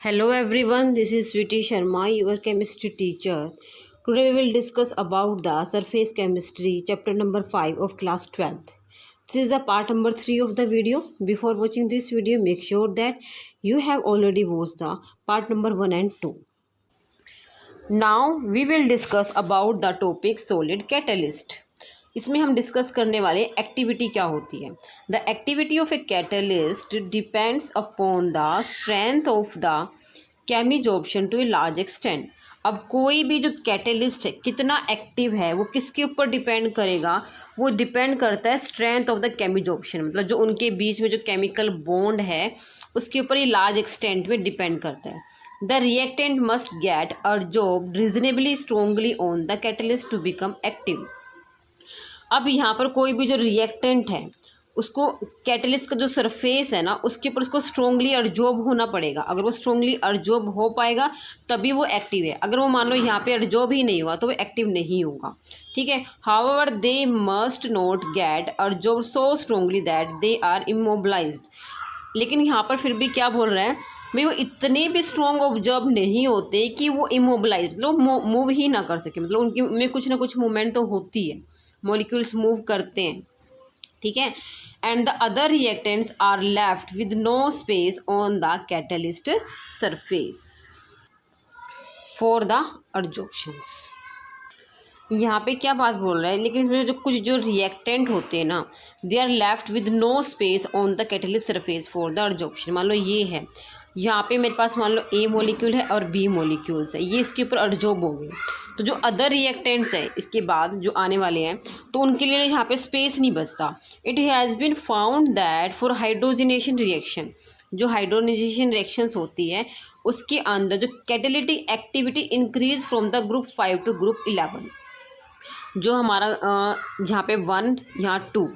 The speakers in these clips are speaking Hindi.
Hello everyone, this is Sweetie Sharma, your chemistry teacher. Today we will discuss about the surface chemistry chapter number 5 of class 12th. This is the part number 3 of the video. Before watching this video, make sure that you have already watched the part number 1 and 2. Now we will discuss about the topic solid catalyst. इसमें हम डिस्कस करने वाले एक्टिविटी क्या होती है. The activity of a catalyst depends upon the strength of the chemisorption to a large extent. अब कोई भी जो कैटलिस्ट है कितना एक्टिव है वो किसके ऊपर डिपेंड करेगा, वो डिपेंड करता है स्ट्रेंथ ऑफ द केमिजोर्प्शन, मतलब जो उनके बीच में जो केमिकल बॉन्ड है उसके ऊपर ये लार्ज एक्सटेंट में डिपेंड करता है. The reactant must get absorbed reasonably strongly on the catalyst to become active. अब यहाँ पर कोई भी जो रिएक्टेंट है उसको कैटलिस्ट का जो सरफेस है ना उसके ऊपर उसको स्ट्रोंगली अर्जॉर्ब होना पड़ेगा. अगर वो स्ट्रोंगली अर्जॉर्ब हो पाएगा तभी वो एक्टिव है. अगर वो मान लो यहाँ पे अर्जॉर्ब ही नहीं हुआ तो वो एक्टिव नहीं होगा. ठीक है. However they must not get adsorb so strongly that they are immobilised. लेकिन यहाँ पर फिर भी क्या बोल रहे हैं भाई, वो इतने भी स्ट्रॉन्ग ऑब्जर्व नहीं होते कि वो इमोबिलाइज मतलब मूव ही ना कर सके, मतलब उनकी में कुछ ना कुछ मूवमेंट तो होती है, मॉलिक्यूल्स मूव करते हैं. ठीक है. And the other reactants are left with no space on the catalyst surface for the adsorptions. यहाँ पे क्या बात बोल रहा है, लेकिन इसमें जो कुछ जो रिएक्टेंट होते हैं ना they are left with no space on the catalyst surface for the adsorption. मान लो ये है, यहाँ पे मेरे पास मान लो ए मॉलिक्यूल है और बी मॉलिक्यूल्स है, ये इसके ऊपर एडजॉर्ब हो गए. तो जो अदर रिएक्टेंट्स हैं इसके बाद जो आने वाले हैं तो उनके लिए यहाँ पे स्पेस नहीं बचता. It has been found that for hydrogenation reaction, जो हाइड्रोजनेशन रिएक्शंस होती है उसके अंदर जो catalytic activity increase from the group 5 to group 11. जो हमारा यहाँ पे 1 यहाँ 2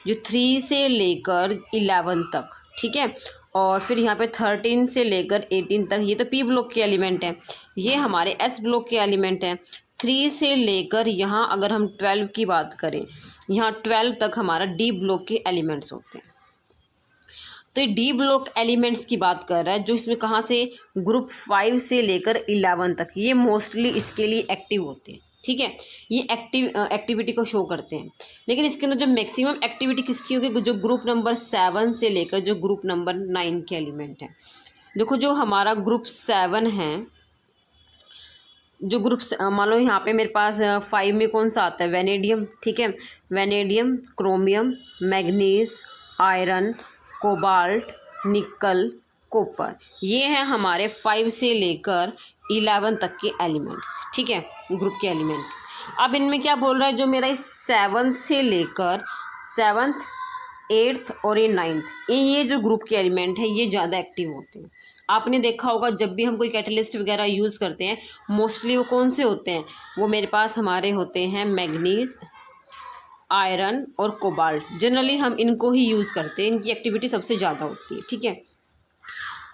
जो 3 से लेकर 11 तक. ठीक है. और फिर यहाँ पे 13 से लेकर 18 तक ये तो पी ब्लॉक के एलिमेंट हैं, ये हमारे एस ब्लॉक के एलिमेंट हैं. 3 से लेकर यहाँ अगर हम 12 की बात करें, यहाँ 12 तक हमारा डी ब्लॉक के एलिमेंट्स होते हैं. तो ये डी ब्लॉक एलिमेंट्स की बात कर रहा है जो इसमें कहाँ से ग्रुप 5 से लेकर 11 तक, ये मोस्टली इसके लिए एक्टिव होते हैं. ठीक है. ये एक्टिविटी को शो करते हैं. लेकिन इसके अंदर जो मैक्सिमम एक्टिविटी किसकी होगी, जो ग्रुप नंबर 7 से लेकर जो ग्रुप नंबर 9 के एलिमेंट हैं. देखो जो हमारा ग्रुप 7 है, जो ग्रुप मान लो यहाँ पे मेरे पास 5 में कौन सा आता है, वेनेडियम. ठीक है. Vanadium, chromium, manganese, iron, cobalt, निकल, कॉपर, ये हैं हमारे 5 से लेकर 11 तक के एलिमेंट्स. ठीक है. ग्रुप के एलिमेंट्स. अब इनमें क्या बोल रहा है, जो मेरा इस 7 से लेकर 7th 8th और ये 9th ये जो ग्रुप के एलिमेंट हैं ये ज़्यादा एक्टिव होते हैं. आपने देखा होगा जब भी हम कोई कैटलिस्ट वगैरह यूज़ करते हैं मोस्टली वो कौन से होते हैं, वो मेरे पास हमारे होते हैं मैग्नीज, आयरन और कोबाल्ट. जनरली हम इनको ही यूज़ करते हैं, इनकी एक्टिविटी सबसे ज़्यादा होती है. ठीक है.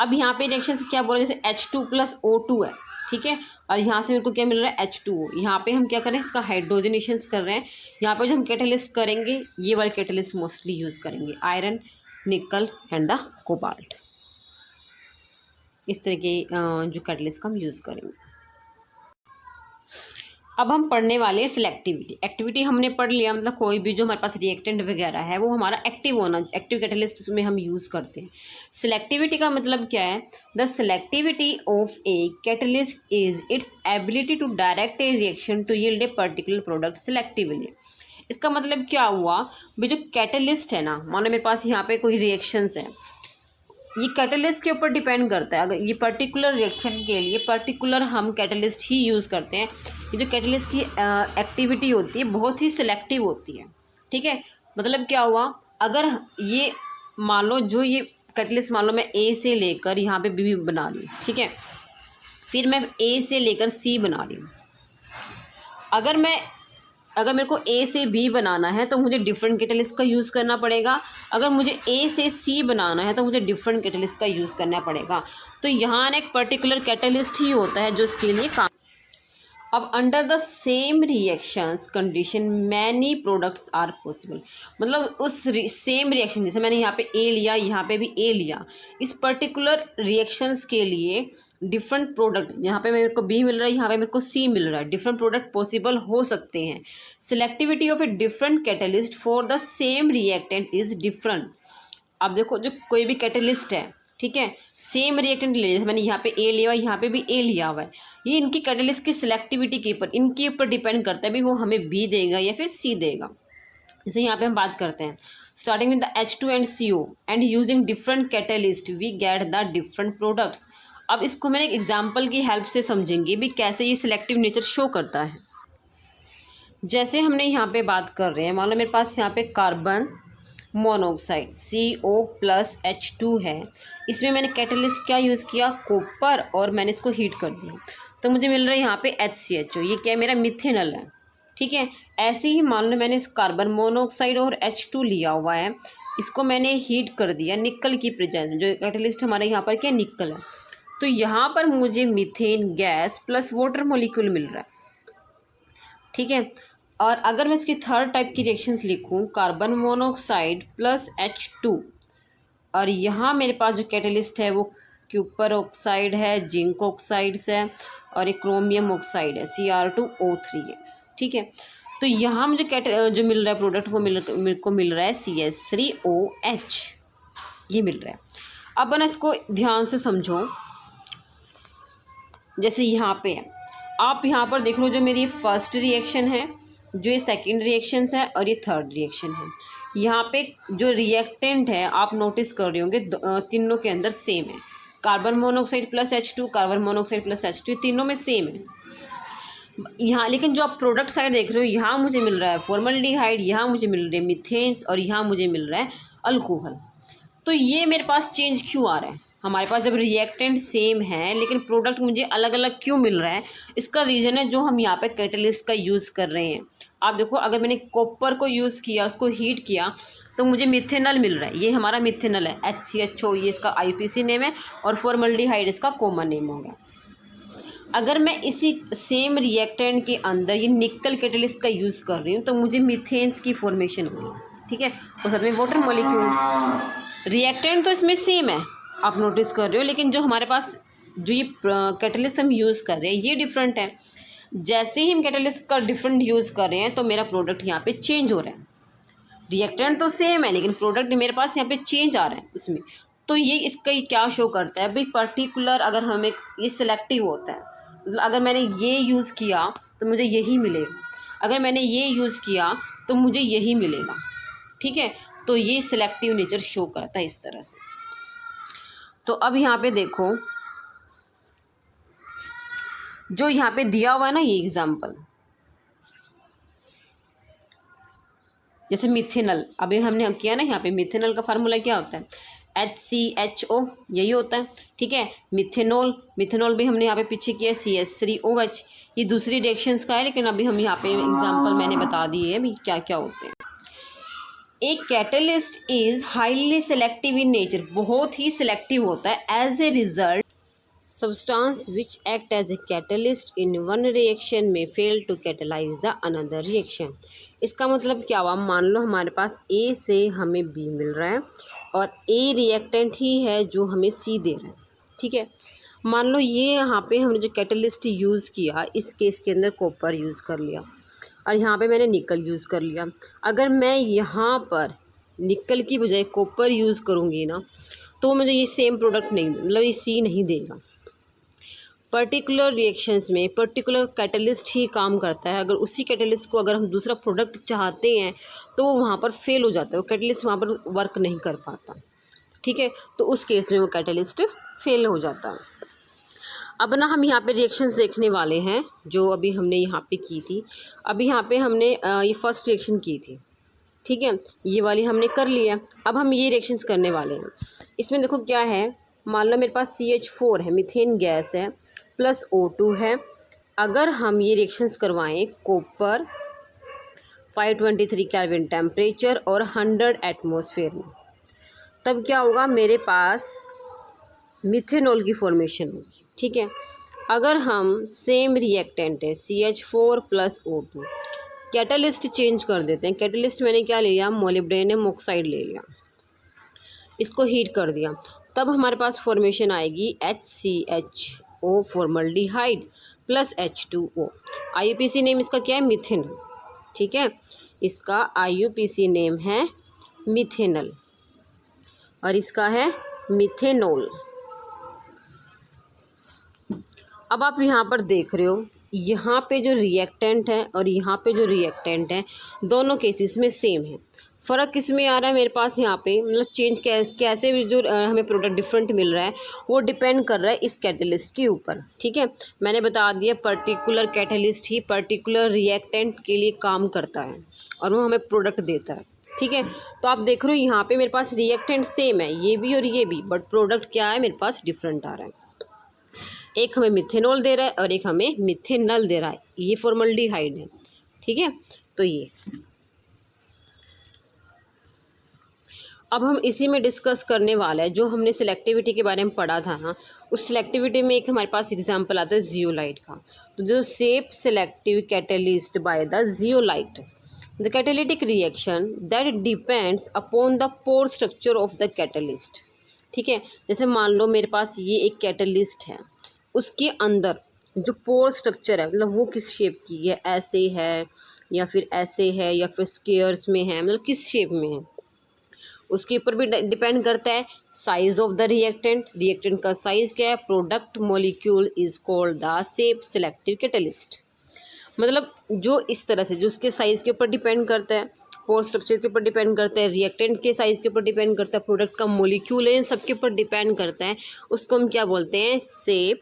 अब यहाँ पे रिएक्शन क्या बोल रहे हैं, जैसे H2 + O2 है. ठीक है. और यहाँ से मेरे को क्या मिल रहा है, H2O. यहाँ पे हम क्या कर रहे हैं, इसका हाइड्रोजनेशन कर रहे हैं. यहाँ पे जो हम कैटलिस्ट करेंगे ये वाले कैटलिस्ट मोस्टली यूज़ करेंगे, आयरन, निकल एंड द कोबाल्ट. इस तरह के जो कैटलिस्ट का हम यूज़ करेंगे. अब हम पढ़ने वाले हैं सिलेक्टिविटी. एक्टिविटी हमने पढ़ लिया, मतलब कोई भी जो हमारे पास रिएक्टेंट वगैरह है वो हमारा एक्टिव होना, एक्टिव कैटलिस्ट में हम यूज़ करते हैं. सिलेक्टिविटी का मतलब क्या है, the selectivity of a catalyst is its ability to direct a reaction to yield a particular product selectively. इसका मतलब क्या हुआ भाई, जो कैटलिस्ट है ना, मानो मेरे पास यहाँ पे कोई रिएक्शंस है, ये कैटलिस्ट के ऊपर डिपेंड करता है. अगर ये पर्टिकुलर रिएक्शन के लिए पर्टिकुलर हम कैटलिस्ट ही यूज़ करते हैं. ये जो कैटलिस्ट की एक्टिविटी होती है बहुत ही सिलेक्टिव होती है. ठीक है. मतलब क्या हुआ, अगर ये मान लो जो ये कैटलिस्ट मान लो मैं ए से लेकर यहाँ पे बी बना रही हूँ. ठीक है. फिर मैं ए से लेकर सी बना रही हूँ. अगर मेरे को ए से बी बनाना है तो मुझे डिफरेंट कैटलिस्ट का यूज़ करना पड़ेगा. अगर मुझे ए से सी बनाना है तो मुझे डिफरेंट कैटलिस्ट का यूज़ करना पड़ेगा. तो यहाँ एक पर्टिकुलर कैटलिस्ट ही होता है जो इसके लिए काम. अब under the same reactions condition many products are possible, मतलब उस सेम रिएक्शन, जैसे मैंने यहाँ पे ए लिया, यहाँ पे भी ए लिया, इस पर्टिकुलर रिएक्शंस के लिए डिफरेंट प्रोडक्ट, यहाँ पे मेरे को बी मिल रहा है, यहाँ पे मेरे को सी मिल रहा है, डिफरेंट प्रोडक्ट पॉसिबल हो सकते हैं। Selectivity of a different catalyst for the same reactant is different. अब देखो, जो कोई भी कैटलिस्ट है, ठीक है, सेम रिएक्टेंट ले, जैसे मैंने यहाँ पे ए लिया हुआ है, यहाँ पे भी ए लिया हुआ है, ये इनकी कैटलिस्ट की सिलेक्टिविटी के ऊपर, इनके ऊपर डिपेंड करता है भी वो हमें बी देगा या फिर सी देगा। जैसे यहाँ पे हम बात करते हैं, starting with the H2 and CO and using different catalyst we get the different products. अब इसको मैंने एक एग्जाम्पल की हेल्प से समझेंगे भी कैसे ये सिलेक्टिव नेचर शो करता है। जैसे हमने यहाँ पे बात कर रहे हैं, मान लो मेरे पास यहाँ पे कार्बन मोनोऑक्साइड CO+H2 है, इसमें मैंने कैटलिस्ट क्या यूज़ किया, कॉपर, और मैंने इसको हीट कर दिया, तो मुझे मिल रहा है यहाँ पे HCHO, ये क्या है, मेरा मिथेनॉल है, ठीक है। ऐसे ही मान लो मैंने इस कार्बन मोनोऑक्साइड और H2 लिया हुआ है, इसको मैंने हीट कर दिया निकल की प्रेजेंस, जो कैटलिस्ट हमारे यहाँ पर क्या निकल है, तो यहाँ पर मुझे methane gas plus water molecule मिल रहा है, ठीक है। और अगर मैं इसकी थर्ड टाइप की रिएक्शंस लिखूं, कार्बन मोनोऑक्साइड प्लस H2, और यहाँ मेरे पास जो कैटलिस्ट है वो क्यूपर ऑक्साइड है, जिंक ऑक्साइड्स है, और एक क्रोमियम ऑक्साइड है Cr2O3 है, ठीक है। तो यहाँ मुझे जो मिल रहा है प्रोडक्ट, वो मेरे को मिल रहा है CH3OH, ये मिल रहा है। अब ना इसको ध्यान से समझो, जैसे यहाँ पे है, आप यहाँ पर देख लो, जो मेरी फर्स्ट रिएक्शन है, जो ये सेकंड रिएक्शंस है, और ये थर्ड रिएक्शन है, यहाँ पे जो रिएक्टेंट है आप नोटिस कर रहे होंगे तीनों के अंदर सेम है, carbon monoxide plus H2, carbon monoxide plus H2, तीनों में सेम है यहाँ। लेकिन जो आप प्रोडक्ट साइड देख रहे हो, यहाँ मुझे मिल रहा है फॉर्मल्डिहाइड, यहाँ मुझे मिल रहे हैं मिथेन्स, और यहाँ मुझे मिल रहा है अल्कोहल। तो ये मेरे पास चेंज क्यों आ रहा है, हमारे पास जब रिएक्टेंट सेम है लेकिन प्रोडक्ट मुझे अलग अलग क्यों मिल रहा है, इसका रीज़न है जो हम यहाँ पे कैटलिस्ट का यूज़ कर रहे हैं। आप देखो, अगर मैंने कॉपर को यूज़ किया, उसको हीट किया, तो मुझे मिथेनॉल मिल रहा है, ये हमारा मिथेनॉल है HCHO, ये इसका IPC नेम है, और फॉर्मल्डिहाइड इसका कॉमन नेम होगा। अगर मैं इसी सेम रिएक्टेंट के अंदर ये निकल कैटलिस्ट का यूज़ कर रही हूँ, तो मुझे मिथेन्स की फॉर्मेशन हुई, ठीक है, और साथ में वाटर मॉलिक्यूल। रिएक्टेंट तो इसमें सेम है, आप नोटिस कर रहे हो, लेकिन जो हमारे पास जो ये कैटलिस्ट हम यूज़ कर रहे हैं ये डिफरेंट है। जैसे ही हम कैटलिस्ट का डिफरेंट यूज़ कर रहे हैं, तो मेरा प्रोडक्ट यहाँ पे चेंज हो रहा है। रिएक्टेंट तो सेम है, लेकिन प्रोडक्ट मेरे पास यहाँ पे चेंज आ रहा है इसमें। तो ये इसका क्या शो करता है भाई, पर्टिकुलर अगर हमें ये सिलेक्टिव होता है, मतलब अगर मैंने ये यूज़ किया तो मुझे यही मिलेगा, अगर मैंने ये यूज़ किया तो मुझे यही मिलेगा, ठीक है। तो ये सिलेक्टिव नेचर शो करता है इस तरह से। तो अब यहाँ पे देखो, जो यहाँ पे दिया हुआ है ना, ये एग्जाम्पल, जैसे मिथेनॉल, अभी हमने किया ना, यहाँ पे मिथेनॉल का फार्मूला क्या होता है, HCHO, यही होता है, ठीक है। मिथेनॉल भी हमने यहाँ पे पीछे किया CH3OH, ये दूसरी रिएक्शंस का है, लेकिन अभी हम यहाँ पे एग्जाम्पल मैंने बता दिए हैं भी क्या क्या होते हैं। एक catalyst is highly selective in nature, बहुत ही सिलेक्टिव होता है। As a result substance which act as a catalyst in one reaction may fail to catalyze the another reaction। इसका मतलब क्या हुआ, मान लो हमारे पास A से हमें B मिल रहा है, और A रिएक्टेंट ही है जो हमें C दे रहा है, ठीक है। मान लो ये यहाँ पे हमने जो कैटलिस्ट यूज़ किया, इस केस के अंदर कॉपर यूज़ कर लिया, और यहाँ पे मैंने निकल यूज़ कर लिया। अगर मैं यहाँ पर निकल की बजाय कॉपर यूज़ करूँगी ना, तो मुझे ये सेम प्रोडक्ट नहीं, मतलब ये C नहीं देगा। पर्टिकुलर रिएक्शंस में पर्टिकुलर कैटलिस्ट ही काम करता है। अगर उसी कैटलिस्ट को अगर हम दूसरा प्रोडक्ट चाहते हैं, तो वो वहाँ पर फेल हो जाता है, वो कैटलिस्ट वहाँ पर वर्क नहीं कर पाता, ठीक है। तो उस केस में वो कैटलिस्ट फेल हो जाता है। अब ना हम यहाँ पे रिएक्शंस देखने वाले हैं, जो अभी हमने यहाँ पे की थी। अभी यहाँ पे हमने ये फर्स्ट रिएक्शन की थी, ठीक है, ये वाली हमने कर लिया। अब हम ये रिएक्शंस करने वाले हैं। इसमें देखो क्या है, मान लो मेरे पास CH4 है, मीथेन गैस है, प्लस O2 है। अगर हम ये रिएक्शंस करवाएं कॉपर 523 केल्विन टेम्परेचर और 100 एटमॉस्फेयर में, तब क्या होगा, मेरे पास मिथेनॉल की फॉर्मेशन होगी, ठीक है। अगर हम सेम रिएक्टेंट है CH4 + O2, कैटलिस्ट चेंज कर देते हैं। कैटलिस्ट मैंने क्या लिया, मोलिब्डेनम ऑक्साइड ले लिया, इसको हीट कर दिया, तब हमारे पास फॉर्मेशन आएगी HCHO formaldehyde + H2O। IUPAC name इसका क्या है, मिथेनल। ठीक है, इसका IUPAC नेम है मिथेनल और इसका है मिथेनॉल। अब आप यहाँ पर देख रहे हो, यहाँ पे जो रिएक्टेंट है और यहाँ पे जो रिएक्टेंट है, दोनों केसेस में सेम है। फ़र्क किस में आ रहा है मेरे पास यहाँ पे, मतलब चेंज कैसे भी जो हमें प्रोडक्ट डिफरेंट मिल रहा है वो डिपेंड कर रहा है इस कैटलिस्ट के ऊपर। ठीक है, मैंने बता दिया पर्टिकुलर कैटलिस्ट ही पर्टिकुलर रिएक्टेंट के लिए काम करता है और वो हमें प्रोडक्ट देता है। ठीक है, तो आप देख रहे हो यहाँ पे मेरे पास रिएक्टेंट सेम है, ये भी और ये भी, बट प्रोडक्ट क्या है मेरे पास डिफरेंट आ रहा है। एक हमें मिथेनॉल दे रहा है और एक हमें मिथेनल दे रहा है, ये फॉर्मल्डिहाइड है। ठीक है, तो ये अब हम इसी में डिस्कस करने वाला है जो हमने सिलेक्टिविटी के बारे में पढ़ा था ना, उस सिलेक्टिविटी में एक हमारे पास एग्जांपल आता है जियोलाइट का। तो जो shape selective catalyst by the zeolite, the catalytic reaction that depends upon the pore structure of the catalyst. ठीक है, जैसे मान लो मेरे पास ये एक कैटलिस्ट है, उसके अंदर जो पोर स्ट्रक्चर है, मतलब वो किस शेप की है, ऐसे है या फिर ऐसे है या फिर स्क्वायर्स में है, मतलब किस शेप में है, उसके ऊपर भी डिपेंड करता है। Size of the reactant, reactant का साइज क्या है, product molecule is called the shape selective catalyst. मतलब जो इस तरह से, जो उसके साइज के ऊपर डिपेंड करता है, पोर स्ट्रक्चर के ऊपर डिपेंड करता है, रिएक्टेंट के साइज के ऊपर डिपेंड करता है, प्रोडक्ट का मॉलिक्यूल है, इन सब के ऊपर डिपेंड करता है, उसको हम क्या बोलते हैं, सेप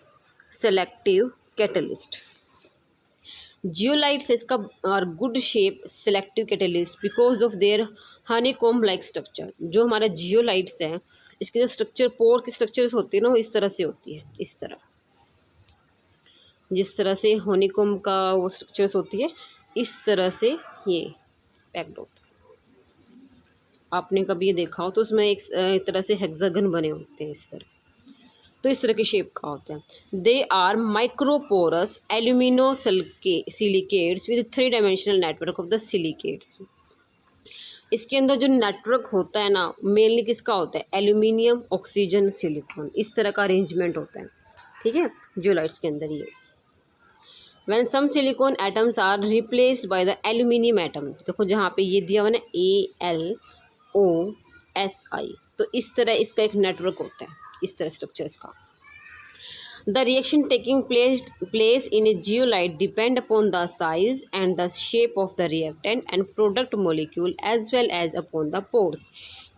सेलेक्टिव कैटलिस्ट। जियोलाइट्स इसका are good shape selective catalyst because of their honeycomb like structure. जो हमारा जियोलाइट्स है, इसके जो स्ट्रक्चर, पोर की स्ट्रक्चर्स होती है ना, वो इस तरह से होती है, इस तरह, जिस तरह से हनीकॉम्ब का वो स्ट्रक्चर्स होती है, इस तरह से ये पैक्ड होता है। आपने कभी ये देखा हो तो उसमें एक तरह से हेक्सागन बने होते हैं इस तरह, तो इस तरह के शेप का होता है। They are microporous alumino silicates with 3 dimensional network of the silicates. इसके अंदर जो नेटवर्क होता है ना, मेनली किसका होता है, एल्यूमिनियम, ऑक्सीजन, सिलिकॉन, इस तरह का अरेंजमेंट होता है। ठीक है, जियोलाइट्स के अंदर ये when some silicon atoms are replaced by the aluminium atom, देखो जहाँ पे ये दिया हुआ ना ALOSI, तो इस तरह इसका एक नेटवर्क होता है, इस तरह स्ट्रक्चर इसका। The reaction taking place in a zeolite depend upon the size and the shape of the reactant and product molecule as well as upon the pores।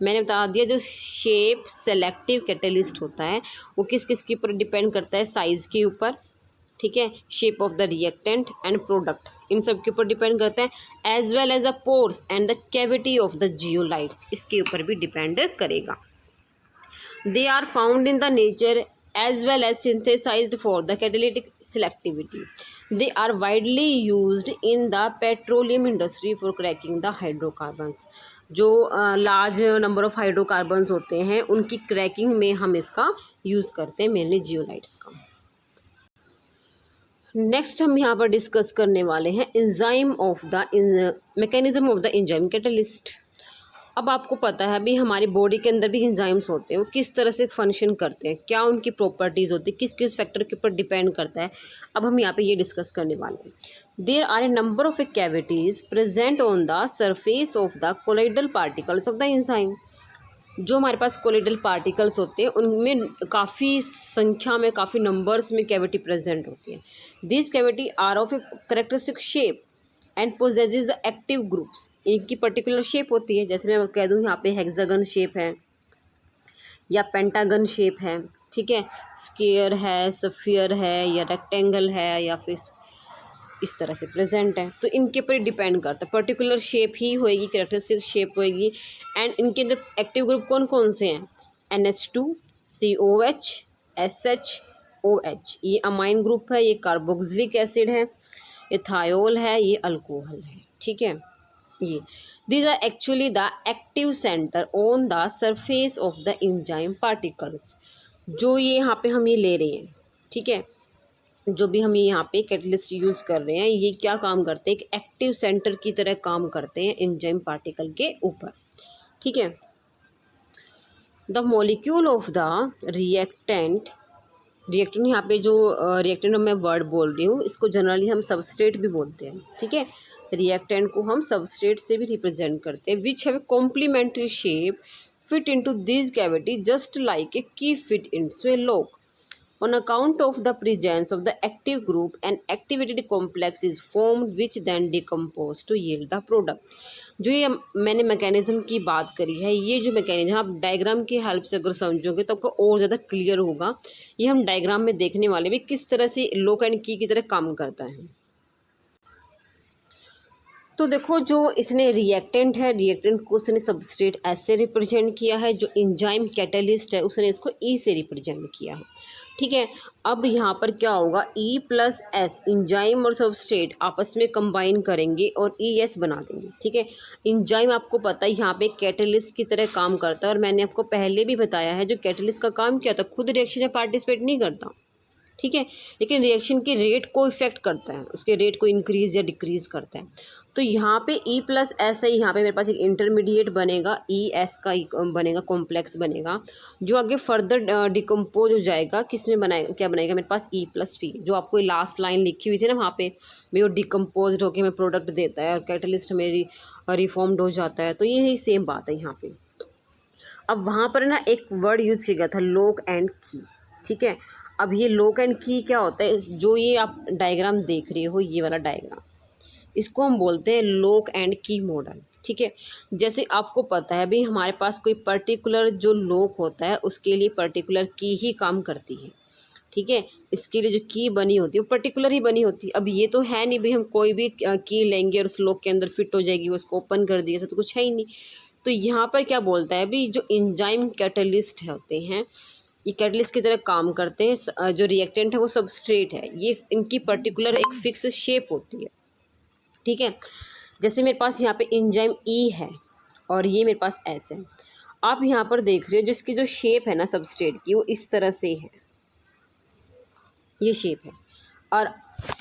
मैंने बता दिया जो शेप सेलेक्टिव कैटलिस्ट होता है वो किस किस के ऊपर डिपेंड करता है, साइज़ के ऊपर, ठीक है, shape of the reactant and product, इन सब के ऊपर डिपेंड करता है, as well as the pores and the cavity of the zeolites, इसके ऊपर भी डिपेंड करेगा। They are found in the nature as well as synthesized for the catalytic selectivity. They are widely used in the petroleum industry for cracking the hydrocarbons। जो लार्ज नंबर ऑफ हाइड्रोकार्बन्स होते हैं उनकी क्रैकिंग में हम इसका यूज़ करते हैं, मेनली जियोलाइट्स का। नेक्स्ट हम यहाँ पर डिस्कस करने वाले हैं enzyme of the mechanism of the enzyme catalyst. अब आपको पता है अभी हमारी बॉडी के अंदर भी एंजाइम्स होते हैं, वो किस तरह से फंक्शन करते हैं, क्या उनकी प्रॉपर्टीज़ होती है, किस किस फैक्टर के ऊपर डिपेंड करता है, अब हम यहाँ पे ये डिस्कस करने वाले हैं। There are a number of cavities present on the surface of the colloidal particles of the enzyme. जो हमारे पास कोलाइडल पार्टिकल्स होते हैं उनमें काफ़ी संख्या में, काफ़ी नंबर्स में कैविटी प्रेजेंट होती है। This cavity are of a characteristic shape and possesses the active groups. इनकी पर्टिकुलर शेप होती है, जैसे मैं कह दूँ यहाँ पे हेक्सागन शेप है या पेंटागन शेप है, ठीक है, स्क्वायर है, स्फीयर है या रेक्टेंगल है या फिर इस तरह से प्रेजेंट है, तो इनके ऊपर डिपेंड करता है, पर्टिकुलर शेप ही होएगी, कैरेक्टरिस्टिक शेप होएगी। एंड इनके अंदर एक्टिव ग्रुप कौन कौन से हैं, NH2, COH, SHOH, ये अमाइन ग्रुप है, ये कार्बोक्सिलिक एसिड है, ये थायोल है, ये अल्कोहल है, ठीक है। ये these are actually the active center on the surface of the enzyme particles। जो ये यहाँ पे हम ये ले रहे हैं, ठीक है, जो भी हम यहाँ पे कैटलिस्ट यूज़ कर रहे हैं ये क्या काम करते हैं, एक एक्टिव सेंटर की तरह काम करते हैं एंजाइम पार्टिकल के ऊपर। ठीक है, the molecule of the reactant, reactant यहाँ पे जो रिएक्टेंट मैं वर्ड बोल रही हूँ इसको जनरली हम सबस्ट्रेट भी बोलते हैं। ठीक है, रिएक्टेंट को हम सबस्ट्रेट से भी रिप्रेजेंट करते हैं, which have complementary shape fit into this cavity just like a key fit into a lock. On account of the presence of the active group, an activated complex is formed which then decompose to yield the product। जो ये मैंने मैकेनिज्म की बात करी है, ये जो मैकेनिज्म आप डायग्राम की हेल्प से अगर समझोगे तो आपको और ज़्यादा क्लियर होगा। ये हम डायग्राम में देखने वाले भी किस तरह से लॉक एंड की तरह काम करता है। तो देखो जो इसने रिएक्टेंट है, रिएक्टेंट को उसने सबस्ट्रेट एस से रिप्रेजेंट किया है, जो इंजाइम कैटलिस्ट है उसने इसको ई से रिप्रेजेंट किया है। ठीक है, अब यहाँ पर क्या होगा, ई प्लस एस इंजाइम और सबस्ट्रेट आपस में कंबाइन करेंगे और ई एस बना देंगे। ठीक है, इंजाइम आपको पता है यहाँ पे कैटलिस्ट की तरह काम करता है, और मैंने आपको पहले भी बताया है जो कैटलिस्ट का काम क्या था, खुद रिएक्शन में पार्टिसिपेट नहीं करता। ठीक है, लेकिन रिएक्शन के रेट को इफेक्ट करता है, उसके रेट को इंक्रीज या डिक्रीज करता है। तो यहाँ पे ई प्लस एस है, यहाँ पे मेरे पास एक इंटरमीडिएट बनेगा, ई एस का बनेगा, कॉम्प्लेक्स बनेगा, जो आगे फर्दर डिकम्पोज हो जाएगा। किस में बनाएगा, क्या बनेगा मेरे पास, ई प्लस पी, जो आपको लास्ट लाइन लिखी हुई थी ना वहाँ पे भी, वो डिकम्पोज होकर हमें प्रोडक्ट देता है और कैटलिस्ट मेरी रिफॉर्म्ड हो जाता है। तो यही सेम बात है यहाँ पे। अब वहाँ पर ना एक वर्ड यूज़ किया गया था, लॉक एंड की। ठीक है, अब ये लॉक एंड की क्या होता है, जो ये आप डायग्राम देख रहे हो, ये वाला डायग्राम, इसको हम बोलते हैं लॉक एंड की मॉडल। ठीक है, जैसे आपको पता है अभी हमारे पास कोई पर्टिकुलर जो लॉक होता है उसके लिए पर्टिकुलर की ही काम करती है। ठीक है, इसके लिए जो की बनी होती है वो पर्टिकुलर ही बनी होती है। अब ये तो है नहीं भाई हम कोई भी की लेंगे और उस लॉक के अंदर फिट हो जाएगी, वो उसको ओपन कर दिया, ऐसा तो कुछ है ही नहीं। तो यहाँ पर क्या बोलता है अभी, जो इंजाइम कैटलिस्ट होते हैं ये कैटलिस्ट की तरह काम करते हैं। जो रिएक्टेंट है वो सबस्ट्रेट है, ये इनकी पर्टिकुलर एक फिक्स शेप होती है। ठीक है, जैसे मेरे पास यहाँ पे इंजाइम ई है और ये मेरे पास एस है। आप यहाँ पर देख रहे हो जिसकी जो शेप है ना सबस्ट्रेट की, वो इस तरह से है, ये शेप है। और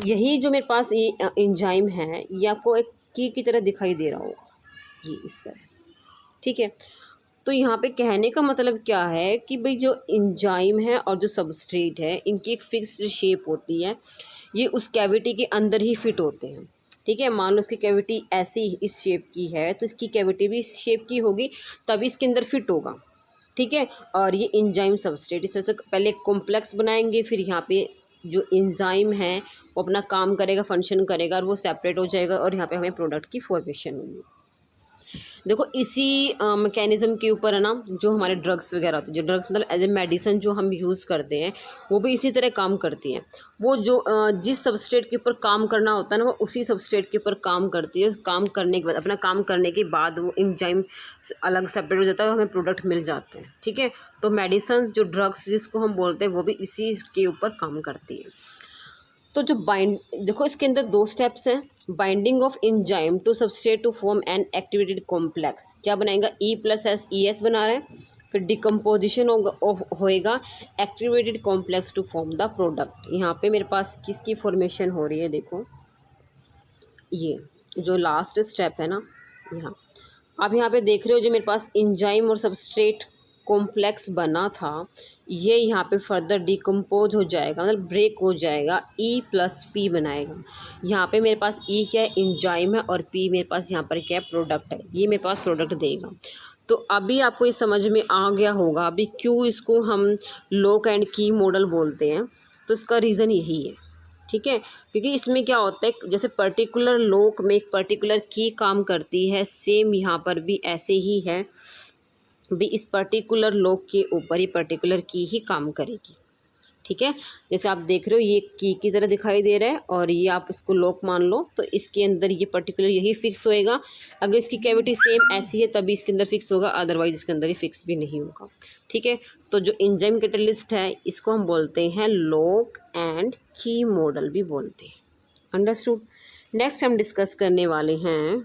यही जो मेरे पास ये इंजाइम है ये आपको एक की तरह दिखाई दे रहा होगा, ये इस तरह। ठीक है, तो यहाँ पे कहने का मतलब क्या है कि भाई जो इंजाइम है और जो सबस्ट्रेट है इनकी एक फिक्स्ड शेप होती है, ये उस कैविटी के अंदर ही फिट होते हैं। ठीक है, मान लो इसकी कैविटी ऐसी इस शेप की है तो इसकी कैविटी भी इस शेप की होगी, तभी इसके अंदर फिट होगा। ठीक है, और ये इंजाइम सबस्ट्रेट इस तरह से पहले कॉम्प्लेक्स बनाएंगे, फिर यहाँ पे जो इंजाइम है वो अपना काम करेगा, फंक्शन करेगा और वो सेपरेट हो जाएगा और यहाँ पे हमें प्रोडक्ट की फॉर्मेशन होगी। देखो इसी मैकेनिज़्म के ऊपर है ना जो हमारे ड्रग्स वगैरह होते हैं, जो ड्रग्स मतलब एज ए मेडिसिन जो हम यूज़ करते हैं वो भी इसी तरह काम करती हैं। वो जो जिस सबस्ट्रेट के ऊपर काम करना होता है ना वो उसी सबस्ट्रेट के ऊपर काम करती है। काम करने के बाद, अपना काम करने के बाद वो एंजाइम अलग सेपरेट हो जाता है, हमें प्रोडक्ट मिल जाते हैं। ठीक है, तो मेडिसिन जो ड्रग्स जिसको हम बोलते हैं वो भी इसी के ऊपर काम करती है। तो जो देखो इसके अंदर दो स्टेप्स हैं, binding of enzyme to substrate to form an activated complex, क्या बनाएगा, E plus S E S बना रहे हैं, फिर डिकम्पोजिशन होएगा activated complex to form the product. यहाँ पे मेरे पास किसकी फॉर्मेशन हो रही है, देखो ये जो लास्ट स्टेप है ना, यहाँ आप यहाँ पे देख रहे हो जो मेरे पास इंजाइम और सबस्ट्रेट कॉम्प्लेक्स बना था ये यहाँ पे फर्दर डिकम्पोज हो जाएगा, मतलब ब्रेक हो जाएगा, ई प्लस पी बनाएगा। यहाँ पे मेरे पास ई क्या है, इंजाइम है, और पी मेरे पास यहाँ पर क्या है, प्रोडक्ट है, ये मेरे पास प्रोडक्ट देगा। तो अभी आपको ये समझ में आ गया होगा अभी क्यों इसको हम लॉक एंड की मॉडल बोलते हैं। तो इसका रीज़न यही है। ठीक है, क्योंकि इसमें क्या होता है, जैसे पर्टिकुलर लॉक में एक पर्टिकुलर की काम करती है, सेम यहाँ पर भी ऐसे ही है भी, इस पर्टिकुलर लॉक के ऊपर ही पर्टिकुलर की ही काम करेगी। ठीक है, जैसे आप देख रहे हो ये की तरह दिखाई दे रहा है और ये आप इसको लॉक मान लो तो इसके अंदर ये पर्टिकुलर यही फिक्स होएगा। अगर इसकी कैविटी सेम ऐसी है तभी इसके अंदर फिक्स होगा, अदरवाइज इसके अंदर ये फिक्स भी नहीं होगा। ठीक है, तो जो एंजाइम कैटलिस्ट है इसको हम बोलते हैं लॉक एंड की मॉडल भी बोलते हैं। अंडरस्टूड। नेक्स्ट हम डिस्कस करने वाले हैं,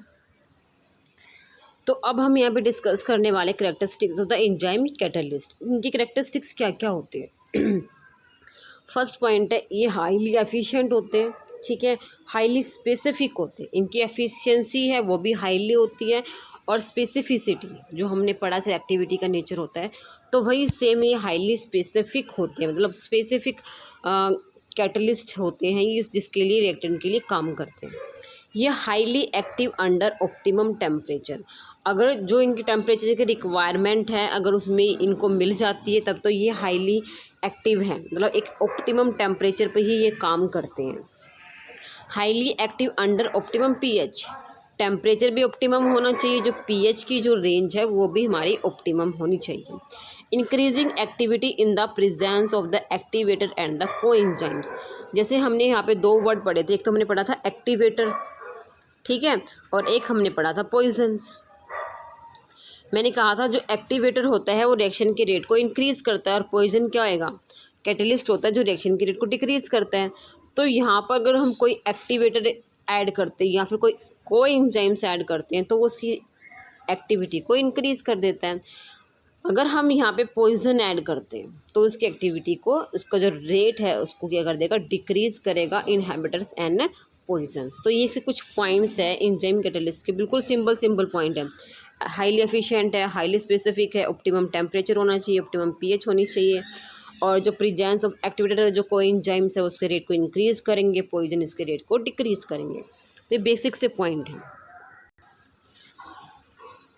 तो अब हम यहाँ पे डिस्कस करने वाले characteristics of the enzyme catalyst. इनकी करेक्टरिस्टिक्स क्या क्या होते हैं। फर्स्ट पॉइंट है ये हाईली एफिशिएंट होते हैं, ठीक है, हाईली स्पेसिफिक होते हैं, इनकी एफिशिएंसी है वो भी हाईली होती है, और स्पेसिफिसिटी जो हमने पढ़ा से एक्टिविटी का नेचर होता है तो वही सेम ये हाईली स्पेसिफिक होते हैं, मतलब स्पेसिफिक कैटलिस्ट होते हैं ये, जिसके लिए रिएक्टेंट के लिए काम करते हैं। ये highly active under optimum temperature, अगर जो इनकी टेम्परेचर की रिक्वायरमेंट है अगर उसमें इनको मिल जाती है तब तो ये हाईली एक्टिव है, मतलब एक ऑप्टिमम टेम्परेचर पे ही ये काम करते हैं। Highly active under optimum pH, temperature भी ऑप्टिमम होना चाहिए, जो पीएच की जो रेंज है वो भी हमारी ऑप्टिमम होनी चाहिए। Increasing activity in the presence of the activator and the coenzymes, जैसे हमने यहाँ पे दो वर्ड पढ़े थे, एक तो हमने पढ़ा था एक्टिवेटर, ठीक है, और एक हमने पढ़ा था पॉइजन्स। मैंने कहा था जो एक्टिवेटर होता है वो रिएक्शन के रेट को इंक्रीज़ करता है, और पॉइजन क्या होएगा, कैटलिस्ट होता है जो रिएक्शन के रेट को डिक्रीज़ करता है। तो यहाँ पर अगर हम कोई एक्टिवेटर ऐड करते हैं या फिर कोई कोएंजाइम्स ऐड करते हैं तो वो उसकी एक्टिविटी को इंक्रीज़ कर देता है। अगर हम यहाँ पे पॉइजन ऐड करते हैं तो उसकी एक्टिविटी को, उसका जो रेट है उसको क्या कर देगा, डिक्रीज़ करेगा, इनहिबिटर्स एंड पॉइजन्स। तो ये से कुछ पॉइंट्स है एंजाइम कैटलिस्ट के, बिल्कुल सिंपल पॉइंट है। हाईली एफिशिएंट है, हाईली स्पेसिफिक है, ऑप्टिमम टेम्परेचर होना चाहिए, ऑप्टिमम पीएच होनी चाहिए, और जो प्रेजेंस ऑफ एक्टिवेटर जो कोएंजाइम्स है उसके रेट को इंक्रीज़ करेंगे, पॉइजन इसके रेट को डिक्रीज़ करेंगे। तो ये बेसिक से पॉइंट है।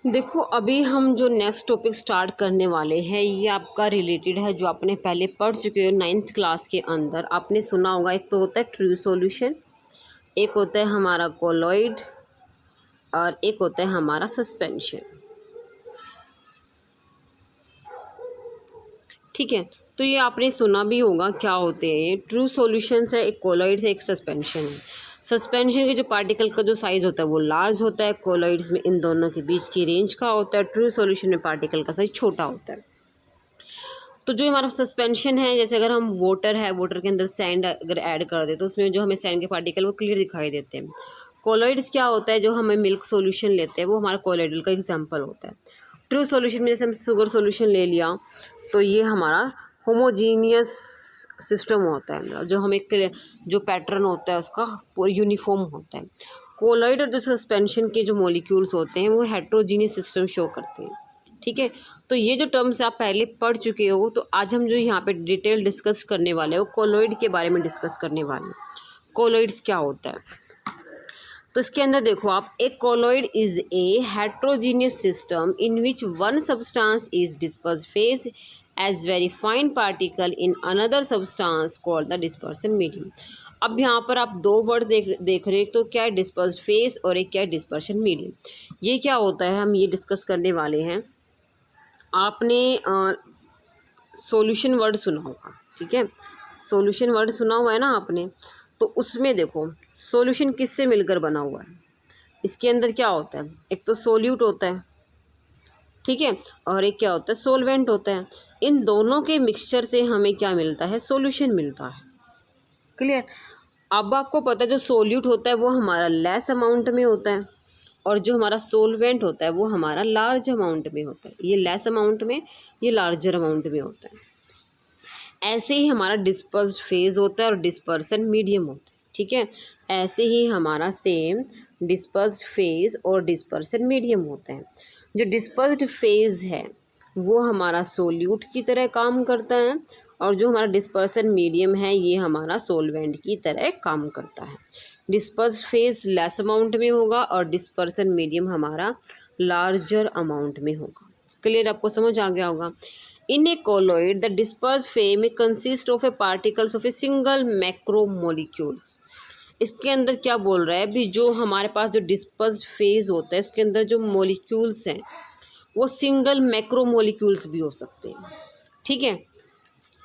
देखो अभी हम जो नेक्स्ट टॉपिक स्टार्ट करने वाले हैं ये आपका रिलेटेड है, जो आपने पहले पढ़ चुके हो 9th क्लास के अंदर। आपने सुना होगा, एक तो होता है ट्रू सॉल्यूशन, एक होता है हमारा कोलॉइड, और एक होता है हमारा सस्पेंशन, ठीक है। तो ये आपने सुना भी होगा क्या होते हैं ये। ट्रू सॉल्यूशंस है, एक कोलॉइड्स है, एक सस्पेंशन है। सस्पेंशन के जो पार्टिकल का जो साइज़ होता है वो लार्ज होता है, कोलॉइड्स में इन दोनों के बीच की रेंज का होता है, ट्रू सॉल्यूशन में पार्टिकल का साइज छोटा होता है। तो जो हमारा सस्पेंशन है, जैसे अगर हम वाटर है, वाटर के अंदर सैंड अगर ऐड कर दे तो उसमें जो हमें सैंड के पार्टिकल वो क्लियर दिखाई देते हैं। कोलॉइड्स क्या होता है, जो हमें मिल्क सॉल्यूशन लेते हैं वो हमारा कोलॉइडल का एग्जांपल होता है। ट्रू सॉल्यूशन में जैसे हम शुगर सॉल्यूशन ले लिया तो ये हमारा होमोजीनियस सिस्टम होता है, जो हमें जो पैटर्न होता है उसका पूरा यूनिफॉर्म होता है। कोलॉइड और जो सस्पेंशन के जो मॉलिक्यूल्स होते हैं वो हेट्रोजीनियस सिस्टम शो करते हैं, ठीक है। तो ये जो टर्म्स आप पहले पढ़ चुके हो, तो आज हम जो यहाँ पे डिटेल डिस्कस करने वाले हैं वो कोलॉइड के बारे में डिस्कस करने वाले हैं। कोलॉइड्स क्या होता है, तो इसके अंदर देखो आप, एक colloid is a heterogeneous system in which one substance is disperse phase as very fine particle in another substance called the dispersion medium. अब यहाँ पर आप दो वर्ड देख रहे हो, तो क्या है डिस्पर्स फेज और एक क्या है डिस्पर्शन मीडियम। ये क्या होता है हम ये डिस्कस करने वाले हैं। आपने सॉल्यूशन वर्ड सुना होगा, ठीक है, सॉल्यूशन वर्ड सुना हुआ है ना आपने, तो उसमें देखो सॉल्यूशन किससे मिलकर बना हुआ है। इसके अंदर क्या होता है, एक तो सोल्यूट होता है, ठीक है, और एक क्या होता है सोलवेंट होता है। इन दोनों के मिक्सचर से हमें क्या मिलता है, सॉल्यूशन मिलता है। क्लियर। अब आपको पता है जो सोल्यूट होता है वो हमारा लेस अमाउंट में होता है, और जो हमारा सोलवेंट होता है वो हमारा लार्ज अमाउंट में होता है। ये लेस अमाउंट में, ये लार्जर अमाउंट में होता है। ऐसे ही हमारा डिस्पर्स्ड फेज होता है और डिस्पर्सन मीडियम होता है, ठीक है। ऐसे ही हमारा सेम डिस्पर्स्ड फेज और डिस्पर्सन मीडियम होता है। जो डिस्पर्स्ड फेज है वो हमारा सोल्यूट की तरह काम करता है, और जो हमारा डिस्पर्सन मीडियम है ये हमारा सोलवेंट की तरह काम करता है। डिस्पर्स्ड फेज लेस अमाउंट में होगा और डिस्पर्सन मीडियम हमारा लार्जर अमाउंट में होगा। क्लियर, आपको समझ आ गया होगा। इन ए कोलॉइड द डिस्पर्स्ड फेज में consist of A particles of a single macromolecules. इसके अंदर क्या बोल रहा है अभी, जो हमारे पास जो डिस्पर्स्ड फेज होता है इसके अंदर जो मॉलिक्यूल्स हैं वो सिंगल मैक्रोमोलिक्यूल्स भी हो सकते हैं, ठीक है।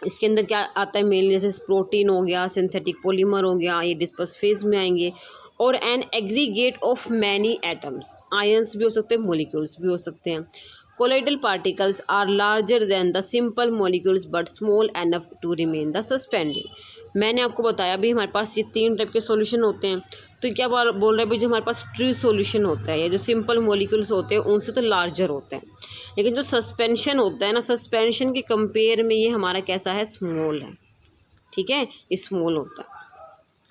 इसके अंदर क्या आता है मेनली, जैसे प्रोटीन हो गया, सिंथेटिक पॉलीमर हो गया, ये डिस्पर्स फेज में आएंगे। और an aggregate of many atoms, ions भी हो सकते हैं, मॉलिक्यूल्स भी हो सकते हैं। Colloidal particles are larger than the simple molecules but small enough to remain the suspended. मैंने आपको बताया भी हमारे पास ये 3 टाइप के सॉल्यूशन होते हैं। तो क्या बोल रहे हैं भाई, जो हमारे पास ट्रू सॉल्यूशन होता है या जो सिंपल मॉलिक्यूल्स होते हैं उनसे तो लार्जर होते हैं, लेकिन जो सस्पेंशन होता है ना, सस्पेंशन के कंपेयर में ये हमारा कैसा है, स्मॉल है। ठीक है, स्मॉल होता है।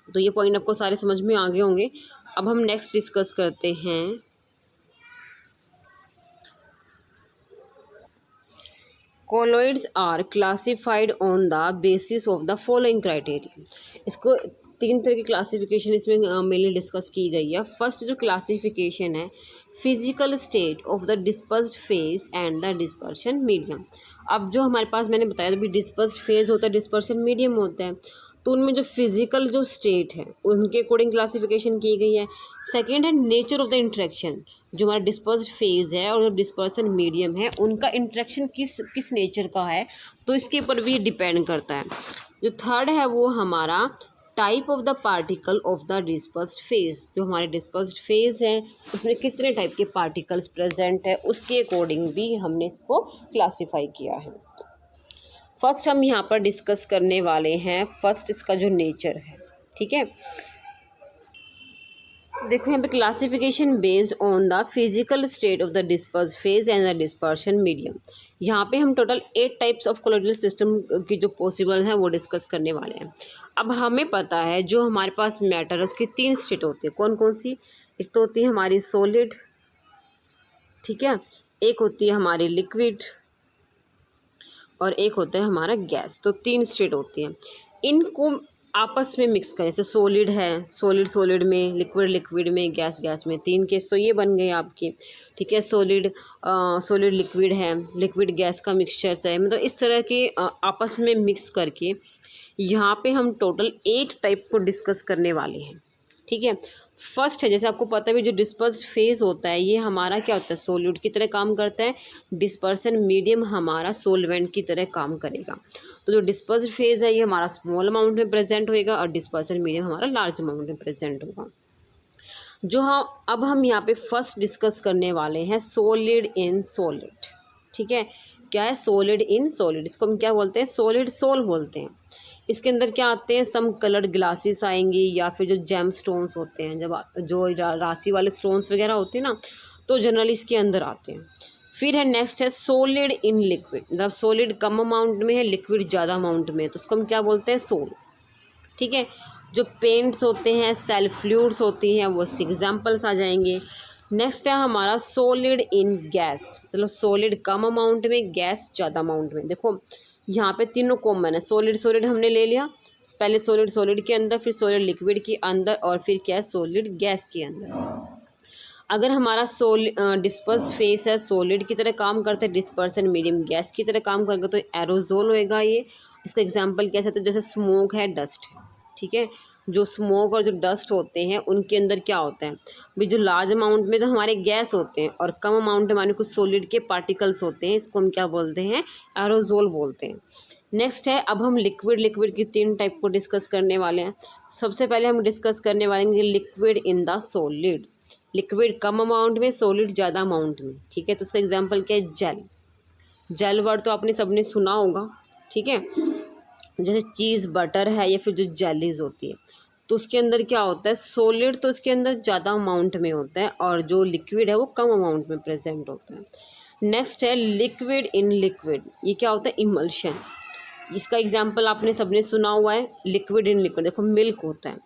तो ये पॉइंट आपको सारे समझ में आ गए होंगे। अब हम नेक्स्ट डिस्कस करते हैं colloids are classified on the basis of the following criteria. इसको 3 तरह की क्लासिफिकेशन इसमें मेनली डिस्कस की गई है। फर्स्ट जो क्लासिफिकेशन है, physical state of the dispersed phase and the dispersion medium. अब जो हमारे पास मैंने बताया अभी डिस्पर्स्ड फेज होता है, डिस्पर्शन मीडियम होता है, तो उनमें जो फिजिकल जो स्टेट है उनके अकॉर्डिंग क्लासिफिकेशन की गई है। सेकेंड है नेचर ऑफ द इंटरेक्शन, जो हमारा डिस्पर्स्ड फेज है और जो डिस्पर्सन मीडियम है उनका इंटरेक्शन किस नेचर का है, तो इसके ऊपर भी डिपेंड करता है। जो थर्ड है वो हमारा type of the particle of the dispersed phase, जो हमारे डिस्पर्स्ड फेज है उसमें कितने टाइप के पार्टिकल्स प्रेजेंट है, उसके अकॉर्डिंग भी हमने इसको क्लासीफाई किया है। फर्स्ट हम यहाँ पर डिस्कस करने वाले हैं फर्स्ट इसका जो नेचर है, ठीक है। देखो यहाँ पे classification based on the physical state of the disperse phase and the dispersion medium. यहाँ पे हम total 8 types of colloidal system की जो पॉसिबल है वो डिस्कस करने वाले हैं। अब हमें पता है जो हमारे पास मैटर है उसकी 3 स्टेट होती है। कौन कौन सी? एक तो होती है हमारी सॉलिड, ठीक है, एक होती है हमारी लिक्विड और एक होता है हमारा गैस। तो 3 स्टेट होती हैं। इनको आपस में मिक्स करें, जैसे सॉलिड है, सॉलिड सॉलिड में, लिक्विड लिक्विड में, गैस गैस में, 3 केस तो ये बन गए आपके, ठीक है। सॉलिड सॉलिड लिक्विड है, लिक्विड गैस का मिक्सचर है, मतलब इस तरह के आपस में मिक्स करके यहाँ पे हम टोटल 8 टाइप को डिस्कस करने वाले हैं, ठीक है। फर्स्ट है, जैसे आपको पता है भी जो डिस्पर्स्ड फेज होता है ये हमारा क्या होता है, सोल्यूट की तरह काम करता है। डिस्पर्सन मीडियम हमारा सोलवेंट की तरह काम करेगा। तो जो डिस्पर्स्ड फेज है ये हमारा स्मॉल अमाउंट में प्रेजेंट होएगा और डिस्पर्सन मीडियम हमारा लार्ज अमाउंट में प्रेजेंट होगा। जो अब हम यहाँ पे फर्स्ट डिस्कस करने वाले हैं सॉलिड इन सॉलिड, ठीक है। क्या है? Solid in solid. इसको हम क्या बोलते हैं? सॉलिड सोल बोलते हैं। इसके अंदर क्या आते हैं? सम कलर्ड ग्लासेस आएंगी या फिर जो जेम स्टोन्स होते हैं, जब जो राशि वाले स्टोन्स वगैरह होते हैं ना, तो जनरली इसके अंदर आते हैं। फिर है नेक्स्ट है सॉलिड इन लिक्विड, मतलब सॉलिड कम अमाउंट में है, लिक्विड ज़्यादा अमाउंट में है, तो उसको हम क्या बोलते हैं? सोल, ठीक है। जो पेंट्स होते हैं, सेल्फ फ्लूइड्स होती हैं, वो एग्जाम्पल्स आ जाएंगे। नेक्स्ट है हमारा सॉलिड इन गैस, मतलब सॉलिड कम अमाउंट में, गैस ज़्यादा अमाउंट में। देखो यहाँ पे तीनों कॉमन है, सॉलिड सॉलिड हमने ले लिया, पहले सॉलिड सॉलिड के अंदर, फिर सॉलिड लिक्विड के अंदर और फिर क्या है? सॉलिड गैस के अंदर। अगर हमारा डिस्पर्स फेस है, सॉलिड की तरह काम करता है, डिस्पर्सन मीडियम गैस की तरह काम करेगा, तो एरोजोल होएगा ये। इसका एग्जांपल कैसे होता है? जैसे स्मोक है, डस्ट है, ठीक है। जो स्मोक और जो डस्ट होते हैं उनके अंदर क्या होता है भी, जो लार्ज अमाउंट में तो हमारे गैस होते हैं और कम अमाउंट में हमारे कुछ सॉलिड के पार्टिकल्स होते हैं, इसको हम क्या बोलते हैं? एरोजोल बोलते हैं। नेक्स्ट है, अब हम लिक्विड की 3 टाइप को डिस्कस करने वाले हैं। सबसे पहले हम डिस्कस करने वाले हैं liquid in the solid. Liquid कम अमाउंट में, सॉलिड ज़्यादा अमाउंट में, ठीक है। तो उसका एग्जांपल क्या है? जेल। जेल वर्ड तो आपने सबने सुना होगा, ठीक है। जैसे चीज़, बटर है या फिर जो जेलीज होती है, तो उसके अंदर क्या होता है? सॉलिड तो उसके अंदर ज़्यादा अमाउंट में होता है और जो लिक्विड है वो कम अमाउंट में प्रेजेंट होता है। नेक्स्ट है लिक्विड इन लिक्विड। ये क्या होता है? इमल्शन। इसका एग्जांपल आपने सबने सुना हुआ है, लिक्विड इन लिक्विड। देखो मिल्क होता है,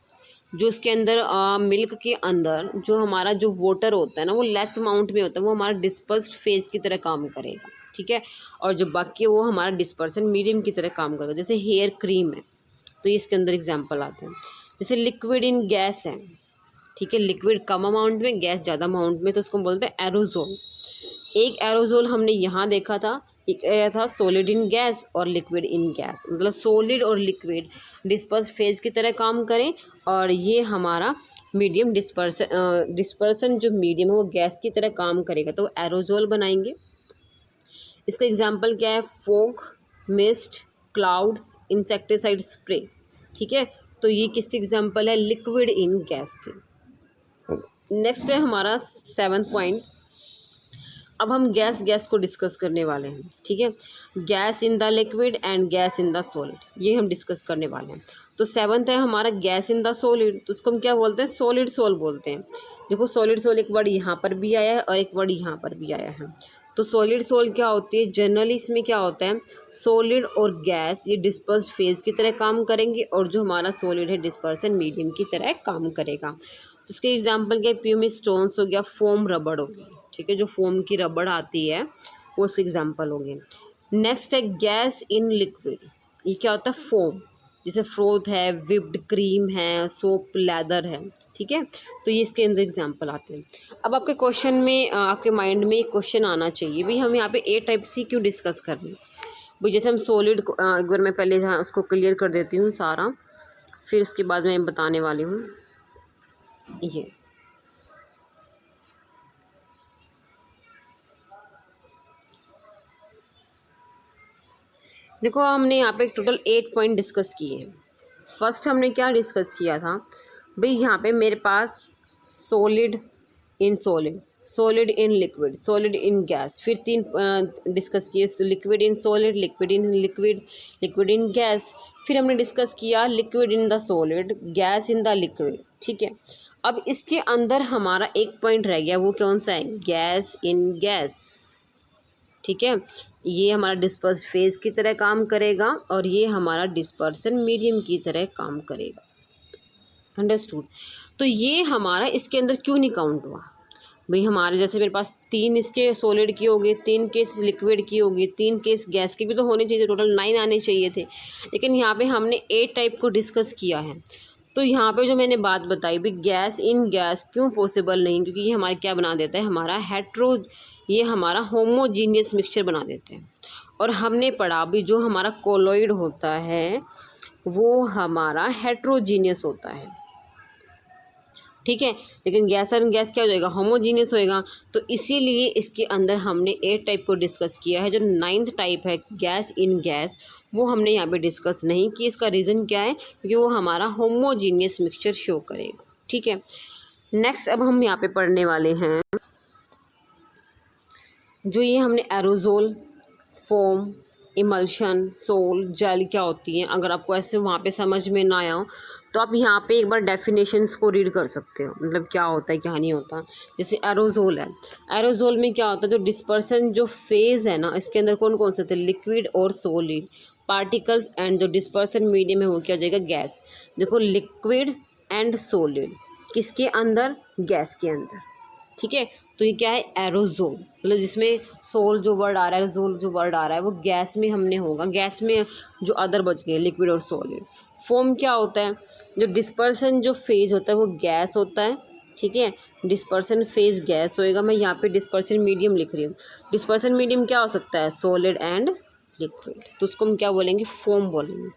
जो उसके अंदर मिल्क के अंदर जो हमारा जो वाटर होता है ना, वो लेस अमाउंट में होता है, वो हमारा डिस्पर्स्ड फेज की तरह काम करेगा, ठीक है। और जो बाकी वो हमारा डिस्पर्सन मीडियम की तरह काम करेगा। जैसे हेयर क्रीम है, तो इसके अंदर एग्जांपल आते हैं। जैसे लिक्विड इन गैस है, ठीक है, लिक्विड कम अमाउंट में, गैस ज़्यादा अमाउंट में, तो उसको बोलते हैं एरोजोल। एक एरोजोल हमने यहाँ देखा था, एक था सॉलिड इन गैस और लिक्विड इन गैस, मतलब सॉलिड और लिक्विड डिस्पर्स फेज की तरह काम करें और ये हमारा मीडियम डिस्पर्सन जो मीडियम है वो गैस की तरह काम करेगा, तो एरोजोल बनाएंगे। इसका एग्जांपल क्या है? Fog, mist, clouds, insecticide spray, ठीक है। तो ये किसके एग्जांपल है? लिक्विड इन गैस के। नेक्स्ट है हमारा 7th पॉइंट। अब हम गैस को डिस्कस करने वाले हैं, ठीक है। Gas in the liquid and gas in the solid, ये हम डिस्कस करने वाले हैं। तो 7th है हमारा गैस इन द सॉलिड, तो उसको हम क्या बोलते हैं? सॉलिड सोल बोलते हैं। देखो सॉलिड सोल एक वर्ड यहाँ पर भी आया है और एक वर्ड यहाँ पर भी आया है। तो सॉलिड सोल क्या होती है, जनरली इसमें क्या होता है, सॉलिड और गैस ये डिस्पर्स्ड फेज की तरह काम करेंगे और जो हमारा सॉलिड है डिस्पर्सन मीडियम की तरह काम करेगा। तो इसके एग्जांपल क्या, प्यूमिक स्टोन्स हो गया, फोम रबड़ हो गई, ठीक है, जो फोम की रबड़ आती है वो उसके एग्जाम्पल हो गए। नेक्स्ट है गैस इन लिक्विड, ये क्या होता है, फोम, जैसे फ्रोथ है, विप्ड क्रीम है, सोप लेदर है, ठीक है, तो ये इसके अंदर एग्जांपल आते हैं। अब आपके क्वेश्चन में आपके माइंड में एक क्वेश्चन आना चाहिए, भाई हम यहाँ पे ए टाइप सी क्यों डिस्कस कर रहे हैं। भाई जैसे हम सॉलिड को एक बार मैं पहले जहाँ उसको क्लियर कर देती हूँ सारा, फिर उसके बाद मैं बताने वाली हूँ। ये देखो, हमने यहाँ पे टोटल 8 पॉइंट डिस्कस किए हैं। फर्स्ट हमने क्या डिस्कस किया था, भाई यहाँ पे मेरे पास solid in solid, solid in liquid, solid in gas, फिर 3 डिस्कस किए, liquid in solid, liquid in liquid, liquid in gas, फिर हमने डिस्कस किया liquid in the solid, gas in the liquid, ठीक है। अब इसके अंदर हमारा एक पॉइंट रह गया, वो कौन सा है, गैस इन गैस, ठीक है। ये हमारा डिस्पर्स फेज की तरह काम करेगा और ये हमारा डिस्पर्सन मीडियम की तरह काम करेगा, अंडरस्टूड। तो ये हमारा इसके अंदर क्यों नहीं काउंट हुआ, भाई हमारे जैसे मेरे पास 3 इसके सॉलिड की होगी, 3 केस लिक्विड की होगी, 3 केस गैस की भी तो होने चाहिए, टोटल 9 आने चाहिए थे, लेकिन यहाँ पे हमने 8 टाइप को डिस्कस किया है। तो यहाँ पे जो मैंने बात बताई भी गैस इन गैस क्यों पॉसिबल नहीं, क्योंकि ये हमारे क्या बना देता है, हमारा ये हमारा होमोजीनियस मिक्सचर बना देते हैं। और हमने पढ़ा भी जो हमारा कोलॉइड होता है वो हमारा हेट्रोजीनियस होता है, ठीक है, लेकिन गैस और गैस क्या हो जाएगा, होमोजीनियस होएगा। तो इसीलिए इसके अंदर हमने 8 टाइप को डिस्कस किया है। जो 9th टाइप है गैस इन गैस, वो हमने यहाँ पे डिस्कस नहीं की। इसका रीज़न क्या है, क्योंकि वो हमारा होमोजीनियस मिक्सचर शो करेगा, ठीक है। नेक्स्ट अब हम यहाँ पे पढ़ने वाले हैं जो ये हमने aerosol, foam, emulsion, sol, gel क्या होती हैं। अगर आपको ऐसे वहाँ पे समझ में ना आया हो तो आप यहाँ पे एक बार डेफिनेशंस को रीड कर सकते हो, मतलब क्या होता है क्या नहीं होता। जैसे एरोजोल है, एरोजोल में क्या होता है, जो डिस्पर्सन जो फेज़ है ना, इसके अंदर कौन कौन से थे, लिक्विड और सॉलिड पार्टिकल्स, एंड जो डिस्पर्सन मीडियम है वो क्या हो जाएगा, गैस। देखो लिक्विड एंड सॉलिड किसके अंदर, गैस के अंदर, ठीक है। तो ये क्या है, एरोजोल, मतलब जिसमें सोल जो वर्ड आ रहा है, जोल जो वर्ड आ रहा है वो गैस में हमने होगा, गैस में जो अदर बच गए लिक्विड और सॉलिड। फोम क्या होता है, जो डिस्पर्सन जो फेज होता है वो गैस होता है, ठीक है, डिस्पर्सन फेज गैस होएगा। मैं यहाँ पे डिस्पर्सन मीडियम लिख रही हूँ। डिस्पर्सन मीडियम क्या हो सकता है, सॉलिड एंड लिक्विड, तो उसको हम क्या बोलेंगे, फोम बोलेंगे।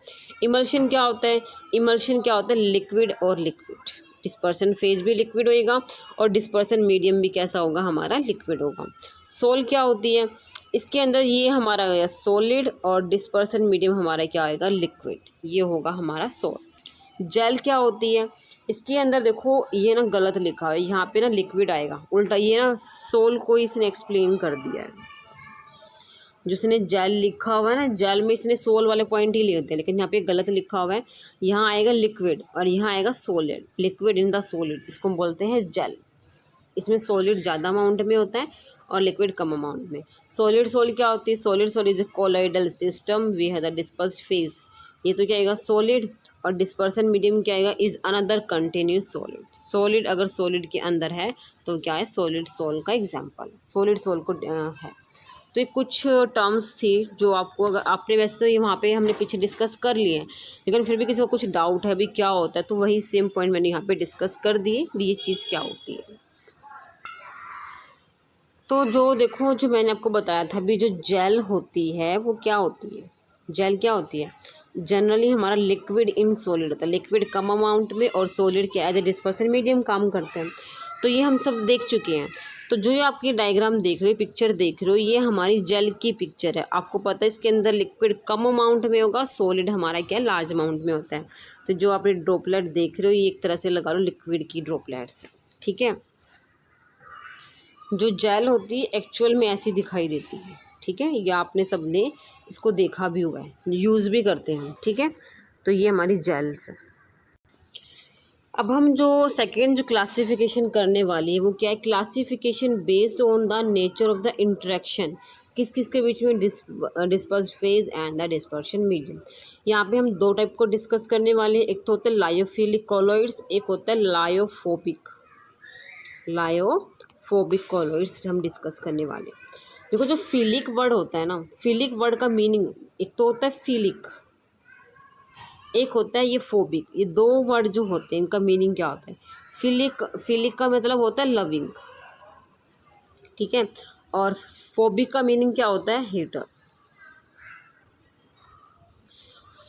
इमल्शन क्या होता है, इमल्शन क्या होता है, लिक्विड और लिक्विड, डिस्पर्सन फेज भी लिक्विड होएगा और डिस्पर्सन मीडियम भी कैसा होगा, हमारा लिक्विड होगा। सोल क्या होती है, इसके अंदर ये हमारा गया सॉलिड और डिस्पर्सन मीडियम हमारा क्या आएगा, लिक्विड, ये होगा हमारा सोल। जेल क्या होती है, इसके अंदर देखो ये ना गलत लिखा है, यहाँ पे ना लिक्विड आएगा उल्टा, ये ना सोल को इसने एक्सप्लेन कर दिया है। जिसने जेल लिखा हुआ है ना, जेल में इसने सोल वाले पॉइंट ही लिख दिया, लेकिन यहाँ पे गलत लिखा हुआ है, यहाँ आएगा लिक्विड और यहाँ आएगा solid, liquid in the solid, इसको हम बोलते हैं जेल। इसमें सॉलिड ज़्यादा अमाउंट में होता है और लिक्विड कम अमाउंट में। सॉलिड सोल क्या होती है, solid sol is a colloidal system we have the dispersed phase, ये तो क्या आएगा सॉलिड, और डिस्पर्सन मीडियम क्या आएगा, is another continuous solid. Solid अगर सॉलिड के अंदर है तो क्या है, सॉलिड सोल का एग्जाम्पल, सॉलिड सोल को है। तो ये कुछ टर्म्स थी जो आपको, अगर आपने वैसे तो ये वहाँ पे हमने पीछे डिस्कस कर लिए हैं, लेकिन फिर भी किसी को कुछ डाउट है भी क्या होता है, तो वही सेम पॉइंट मैंने यहाँ पे डिस्कस कर दिए भी ये चीज़ क्या होती है। तो जो देखो, जो मैंने आपको बताया था भी, जो जेल होती है वो क्या होती है, जेल क्या होती है, जनरली हमारा लिक्विड इन सॉलिड होता है, लिक्विड कम अमाउंट में और सॉलिड के एज ए डिस्पर्सन मीडियम काम करते हैं। तो ये हम सब देख चुके हैं। तो जो ये आपकी डायग्राम देख रहे हो, पिक्चर देख रहे हो, ये हमारी जेल की पिक्चर है। आपको पता है इसके अंदर लिक्विड कम अमाउंट में होगा, सॉलिड हमारा क्या लार्ज अमाउंट में होता है। तो जो आप ये ड्रॉपलेट देख रहे हो, ये एक तरह से लगा लो लिक्विड की ड्रॉपलेट्स, ठीक है। जो जेल होती है एक्चुअल में ऐसी दिखाई देती है, ठीक है, ये आपने सबने इसको देखा भी हुआ है, यूज़ भी करते हैं, ठीक है। तो ये हमारी जेल्स है। अब हम जो सेकेंड जो क्लासिफिकेशन करने वाली है वो क्या है, classification based on the nature of the interaction, किस किस के बीच में disperse phase and the dispersion medium. यहाँ पे हम दो टाइप को डिस्कस करने वाले हैं, एक तो होता है लायोफिलिक कॉलॉइड्स, एक होता है लायोफोबिक कॉलॉइड्स हम डिस्कस करने वाले हैं। देखो जो फिलिक वर्ड होता है ना, फिलिक वर्ड का मीनिंग एक तो होता है फिलिक, एक होता है ये फोबिक। ये दो वर्ड जो होते हैं इनका मीनिंग क्या होता है, फिलिक का मतलब होता है लविंग, ठीक है, और फोबिक का मीनिंग क्या होता है, हेटर।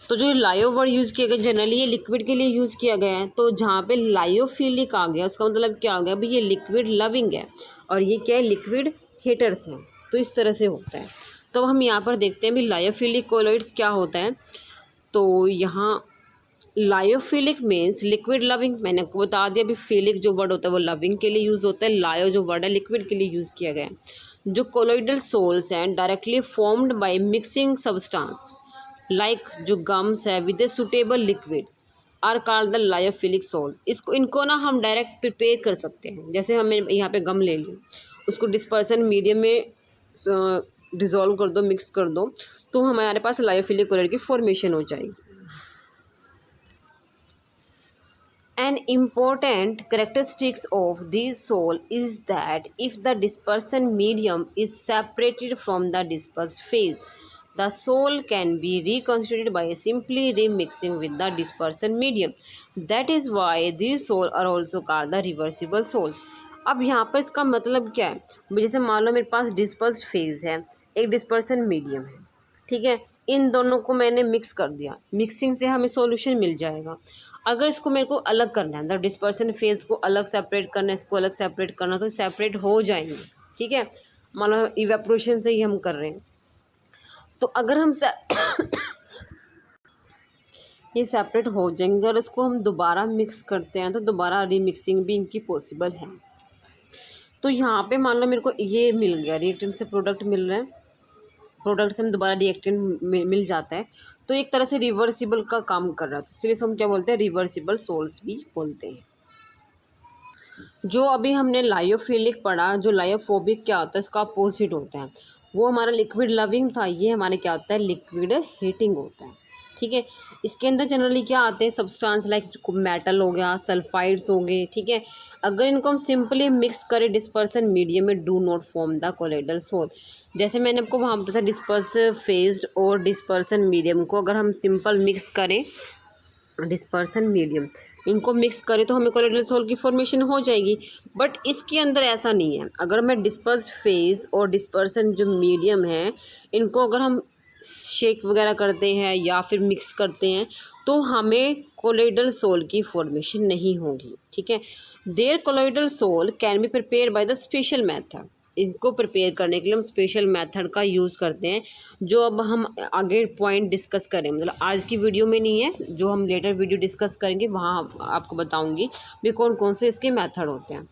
तो जो लायो वर्ड यूज़ किया गया जनरली ये लिक्विड के लिए यूज़ किया गया है, तो जहाँ पे लायोफिलिक आ गया उसका मतलब क्या आ गया भाई, ये लिक्विड लविंग है और ये क्या है, लिक्विड हेटर्स हैं। तो इस तरह से होता है। तो हम यहाँ पर देखते हैं भी लायोफिलिक कोलॉइड्स क्या होता है। तो यहाँ लायोफिलिक मीन्स लिक्विड लविंग, मैंने आपको बता दिया अभी फिलिक जो वर्ड होता है वो लविंग के लिए यूज़ होता है, लायो जो वर्ड है लिक्विड के लिए यूज़ किया गया है। जो कोलोइडल सोल्स हैं directly formed by mixing substance like जो गम्स है with a suitable liquid are called the lyophilic sols. इनको ना हम डायरेक्ट प्रिपेयर कर सकते हैं, जैसे हमें यहाँ पे गम ले ली, उसको डिस्पर्सन मीडियम में डिज़ोल्व कर दो, मिक्स कर दो, तो हमारे पास लायोफिलिक कोलोइड की फॉर्मेशन हो जाएगी। An important characteristics of this sol is that if the dispersion medium is separated from the dispersed phase, the sol can be reconstituted by simply remixing with the dispersion medium. That is why these sols are also called the reversible sols. अब यहाँ पर इसका मतलब क्या है, जैसे मान लो मेरे पास डिस्पर्स्ड फेज है, एक डिस्पर्सन मीडियम है, ठीक है, इन दोनों को मैंने मिक्स कर दिया, मिक्सिंग से हमें सॉल्यूशन मिल जाएगा। अगर इसको मेरे को अलग करना है, मतलब डिस्पर्सन फेज को अलग सेपरेट करना है, इसको अलग सेपरेट करना, तो सेपरेट हो जाएंगे, ठीक है, मान लो इवेपोरेशन से ही हम कर रहे हैं। तो अगर हम ये सेपरेट हो जाएंगे और इसको हम दोबारा मिक्स करते हैं तो दोबारा रीमिक्सिंग भी इनकी पॉसिबल है। तो यहाँ पे मान लो मेरे को ये मिल गया, रिएक्टेंट से प्रोडक्ट मिल रहा है, प्रोडक्ट से हमें दोबारा रिएक्टेंट मिल जाता है, तो एक तरह से रिवर्सिबल का काम कर रहा है, तो इसलिए हम क्या बोलते हैं, रिवर्सिबल सोल्स भी बोलते हैं। जो अभी हमने लायोफिलिक पढ़ा, जो लायोफोबिक क्या होता है, इसका अपोजिट होता है, वो हमारा लिक्विड लविंग था, ये हमारे क्या होता है, लिक्विड हीटिंग होता है, ठीक है। इसके अंदर जनरली क्या आते हैं, सब्सटेंस लाइक मेटल हो गया, सल्फाइड्स हो गए, ठीक है। अगर इनको हम सिंपली मिक्स करें डिस्पर्सन मीडियम में, do not form the colloidal sol. जैसे मैंने आपको वहाँ बताया था डिस्पर्स फेज्ड और डिस्पर्सन मीडियम को अगर हम सिंपल मिक्स करें, डिस्पर्सन मीडियम इनको मिक्स करें तो हमें कोलोइडल सोल की फॉर्मेशन हो जाएगी। बट इसके अंदर ऐसा नहीं है, अगर मैं डिस्पर्स्ड फेज और डिस्पर्सन जो मीडियम है इनको अगर हम शेक वगैरह करते हैं या फिर मिक्स करते हैं तो हमें कोलोइडल सोल की फॉर्मेशन नहीं होगी, ठीक है। There colloidal sol can be prepare by the special method. इनको प्रिपेयर करने के लिए हम स्पेशल मेथड का यूज़ करते हैं, जो अब हम आगे पॉइंट डिस्कस करें, मतलब आज की वीडियो में नहीं है, जो हम लेटर वीडियो डिस्कस करेंगे वहाँ आपको बताऊंगी भी कौन कौन से इसके मेथड होते हैं।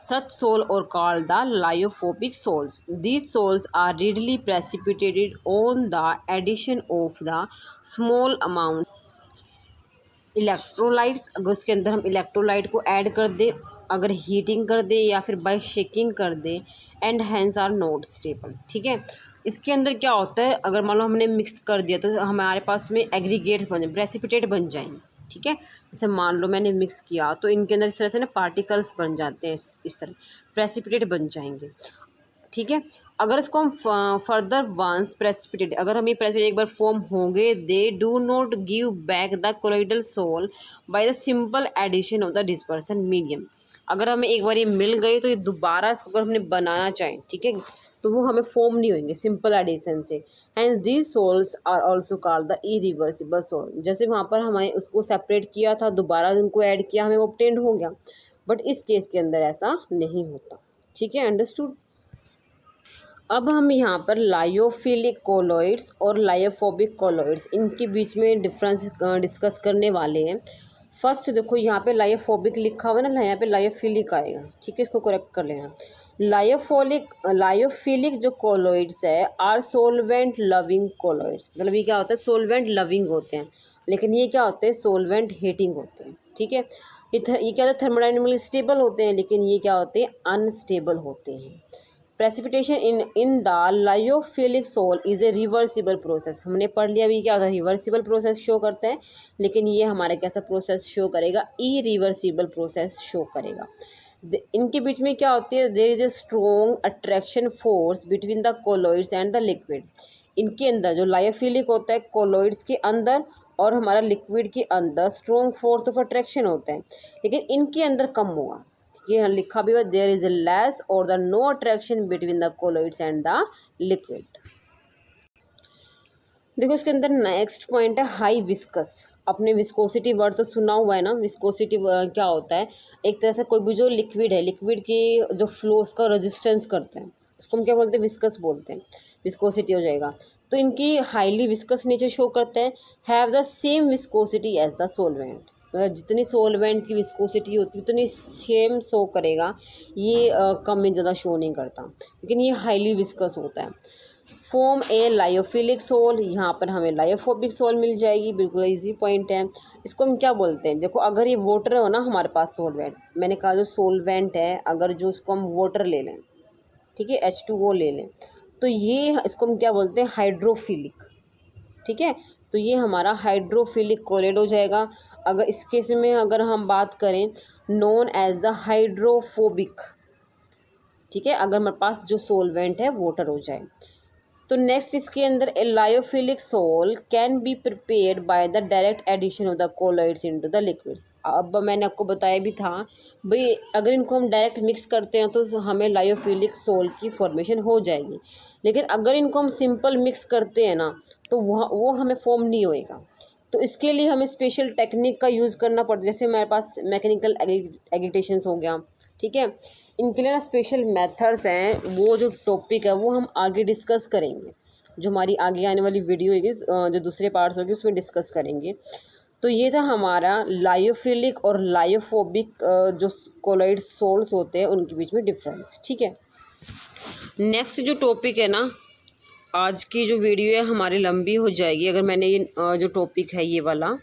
Such sols are called the lyophobic sols. These sols are readily precipitated on the addition of the small amount electrolytes. अगर उसके अंदर हम इलेक्ट्रोलाइट को ऐड कर दें, अगर हीटिंग कर दें या फिर बाय शेकिंग कर दें, and hence are not stable, ठीक है। इसके अंदर क्या होता है, अगर मान लो हमने मिक्स कर दिया तो हमारे पास में एग्रीगेट्स बन, प्रेसिपिटेट बन जाएंगे, ठीक है। जैसे मान लो मैंने मिक्स किया तो इनके अंदर इस तरह से ना पार्टिकल्स बन जाते हैं, इस तरह प्रेसिपिटेट बन जाएंगे, ठीक है। अगर इसको हम फर्दर वंस प्रेसिपिटेट, अगर हम ये प्रेसिपिटेट एक बार फॉर्म होंगे, they do not give back the colloidal sol by the simple addition of the dispersion medium. अगर हमें एक बार ये मिल गई तो ये दोबारा इसको अगर हमने बनाना चाहें, ठीक है, तो वो हमें फॉर्म नहीं होंगे सिंपल एडिशन से। And these sols are also called the irreversible sol. जैसे वहाँ पर हमें उसको सेपरेट किया था, दोबारा उनको ऐड किया, हमें वो ऑब्टेन्ड हो गया, बट इस केस के अंदर ऐसा नहीं होता, ठीक है, अंडरस्टूड। अब हम यहाँ पर लायोफिलिक कोलोइड्स और लायोफोबिक कोलोइड्स इनके बीच में डिफरेंस डिस्कस करने वाले हैं। फर्स्ट देखो यहाँ पे लायोफोबिक लिखा हुआ है ना, यहाँ पे लायोफिलिक आएगा, ठीक है, इसको करेक्ट कर लेना। लायोफिलिक जो कोलोइड्स है आर सोलवेंट लविंग कोलोइड्स, मतलब ये क्या होता है, सोलवेंट लविंग होते हैं, लेकिन ये क्या होते हैं, सोलवेंट हीटिंग होते हैं। ठीक है, ये क्या होता है, थर्मोडायनेमिकली स्टेबल होते हैं, लेकिन ये क्या होते हैं, अनस्टेबल होते हैं। Precipitation in the lyophilic sol is a reversible process. हमने पढ़ लिया अभी क्या होता है, रिवर्सिबल प्रोसेस शो करता है, लेकिन ये हमारा कैसा प्रोसेस शो करेगा, इरिवर्सिबल प्रोसेस शो करेगा। इनके बीच में क्या होती है, there is a strong attraction force between the colloids and the liquid. इनके अंदर जो लायोफिलिक होता है, कोलॉइड्स के अंदर और हमारा लिक्विड के अंदर स्ट्रॉन्ग फोर्स ऑफ अट्रैक्शन होता है, लेकिन इनके अंदर कम होगा। ये लिखा भी हुआ, there is a less or the no attraction between the colloids and the liquid. देखो इसके अंदर नेक्स्ट पॉइंट है हाई विस्कस। अपने विस्कोसिटी वर्ड तो सुना हुआ है ना, विस्कोसिटी क्या होता है, एक तरह से कोई भी जो लिक्विड है, लिक्विड की जो फ्लो उसका रेजिस्टेंस करते हैं, उसको हम क्या बोलते हैं, विस्कस बोलते हैं, विस्कोसिटी हो जाएगा। तो इनकी हाईली विस्कस नेचर शो करते हैं, have the same viscosity as the solvent. मतलब जितनी सोलवेंट की विस्कोसिटी होती है उतनी सेम शो करेगा, ये कम में ज़्यादा शो नहीं करता, लेकिन ये हाईली विस्कस होता है। फॉर्म ए लायोफिलिक सोल, यहाँ पर हमें लायोफोबिक सोल मिल जाएगी, बिल्कुल इजी पॉइंट है। इसको हम क्या बोलते हैं, देखो अगर ये वाटर हो ना हमारे पास सोलवेंट, मैंने कहा जो सोलवेंट है, अगर जो उसको हम वाटर ले लें, ठीक है, H2O ले लें, तो ये इसको हम क्या बोलते हैं, हाइड्रोफिलिक। ठीक है, तो ये हमारा हाइड्रोफिलिक कोलेड हो जाएगा। अगर इस केस में अगर हम बात करें, नोन एज द हाइड्रोफोबिक। ठीक है, अगर हमारे पास जो सोलवेंट है वाटर हो जाए। तो नेक्स्ट इसके अंदर a lyophilic sol can be prepared by the direct addition of the colloids into the liquids. अब मैंने आपको बताया भी था भाई, अगर इनको हम डायरेक्ट मिक्स करते हैं तो हमें लायोफिलिक सोल की फॉर्मेशन हो जाएगी, लेकिन अगर इनको हम सिंपल मिक्स करते हैं ना तो वो हमें फॉर्म नहीं होएगा। तो इसके लिए हमें स्पेशल टेक्निक का यूज़ करना पड़ता है, जैसे हमारे पास मैकेनिकल एगिटेशंस हो गया। ठीक है, इनके लिए ना स्पेशल मेथड्स हैं, वो जो टॉपिक है वो हम आगे डिस्कस करेंगे, जो हमारी आगे आने वाली वीडियो होगी, जो दूसरे पार्ट्स होगी उसमें डिस्कस करेंगे। तो ये था हमारा लायोफिलिक और लायोफोबिक जो कोलॉइड सोल्स होते हैं उनके बीच में डिफरेंस। ठीक है, नेक्स्ट जो टॉपिक है ना, आज की जो वीडियो है हमारी लंबी हो जाएगी अगर मैंने ये जो टॉपिक है ये वाला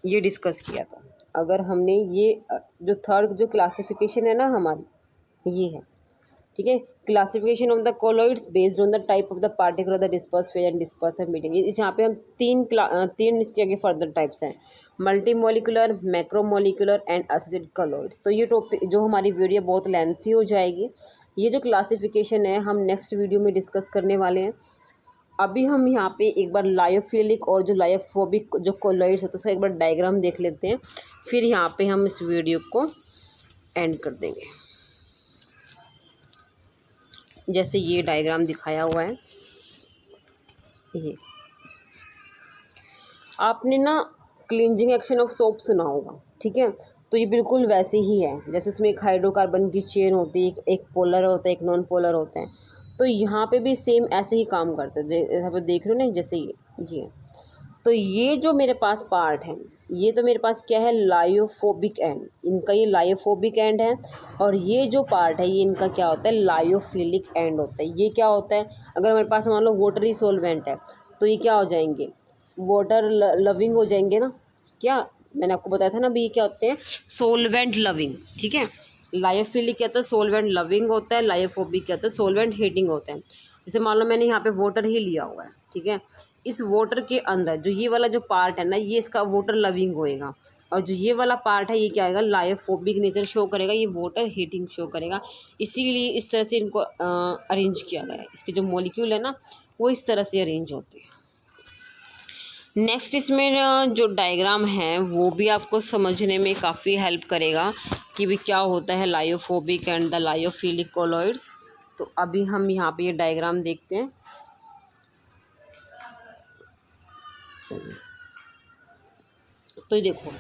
ये डिस्कस किया था। अगर हमने ये जो थर्ड जो क्लासिफिकेशन है ना हमारी, ये है। ठीक है, classification of the colloids based on the type of the particle the disperse phase and dispersive medium. इस यहाँ पे हम तीन इसके आगे फर्दर टाइप्स हैं, multi molecular, macromolecular and associated colloids. तो ये टॉपिक जो हमारी वीडियो बहुत लेंथी हो जाएगी, ये जो क्लासिफिकेशन है हम नेक्स्ट वीडियो में डिस्कस करने वाले हैं। अभी हम यहाँ पे एक बार लायोफिलिक और जो लायोफोबिक जो कोलॉइड्स होते हैं उसका एक बार डायग्राम देख लेते हैं, फिर यहाँ पे हम इस वीडियो को एंड कर देंगे। जैसे ये डायग्राम दिखाया हुआ है, ये आपने ना क्लींजिंग एक्शन ऑफ सोप सुना होगा। ठीक है, तो ये बिल्कुल वैसे ही है, जैसे उसमें एक हाइड्रोकार्बन की चेन होती है, एक पोलर होता है, एक नॉन पोलर होता है, तो यहाँ पे भी सेम ऐसे ही काम करते हैं। यहाँ पे देख रहे हो ना, जैसे ये तो ये जो मेरे पास पार्ट है, ये तो मेरे पास क्या है, लायोफोबिक एंड, इनका ये लायोफोबिक एंड है, और ये जो पार्ट है ये इनका क्या होता है, लायोफिलिक एंड होता है। ये क्या होता है, अगर हमारे पास मान लो वाटरी सोलवेंट है तो ये क्या हो जाएंगे, वाटर लविंग हो जाएंगे ना। क्या मैंने आपको बताया था ना भी, क्या होते हैं, सोलवेंट लविंग। ठीक है, लायोफिलिक क्या होता है, सोलवेंट लविंग होता है, लायोफोबिक क्या होता है, सोलवेंट हेटिंग होता है। जैसे मान लो मैंने यहाँ पे वाटर ही लिया हुआ है, ठीक है, इस वाटर के अंदर जो ये वाला जो पार्ट है ना, ये इसका वाटर लविंग होएगा, और जो ये वाला पार्ट है ये क्या आएगा, लायोफोबिक नेचर शो करेगा, ये वाटर हीटिंग शो करेगा। इसीलिए इस तरह से इनको अरेंज किया गया है, इसके जो मॉलिक्यूल है ना वो इस तरह से अरेंज होते हैं। नेक्स्ट इसमें जो डायग्राम है वो भी आपको समझने में काफ़ी हेल्प करेगा कि भी क्या होता है lyophobic and the lyophilic colloids. तो अभी हम यहाँ पे ये डायग्राम देखते हैं। तो ये देखो,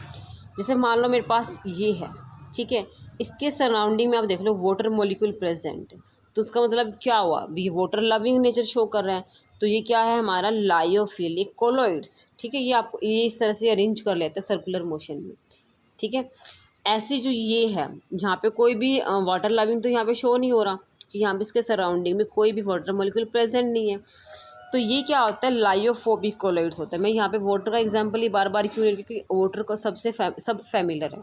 जैसे मान लो मेरे पास ये है, ठीक है, इसके सराउंडिंग में आप देख लो वाटर मॉलिक्यूल प्रेजेंट, तो उसका मतलब क्या हुआ, भी वाटर लविंग नेचर शो कर रहा है, तो ये क्या है हमारा लायोफिलिक कोलॉइड्स। ठीक है, ये आपको ये इस तरह से अरेंज कर लेते हैं सर्कुलर मोशन में। ठीक है, ऐसी जो ये है यहाँ पे कोई भी वाटर लविंग तो यहाँ पे शो नहीं हो रहा कि यहाँ पे इसके सराउंडिंग में कोई भी वाटर मॉलिक्यूल प्रेजेंट नहीं है। तो ये क्या होता है, लायोफोबिक कोलॉइड्स होता है। मैं यहाँ पे वाटर का एग्जांपल ही बार बार क्यों ले रही हूँ, क्योंकि वाटर को सब फैमिलियर है,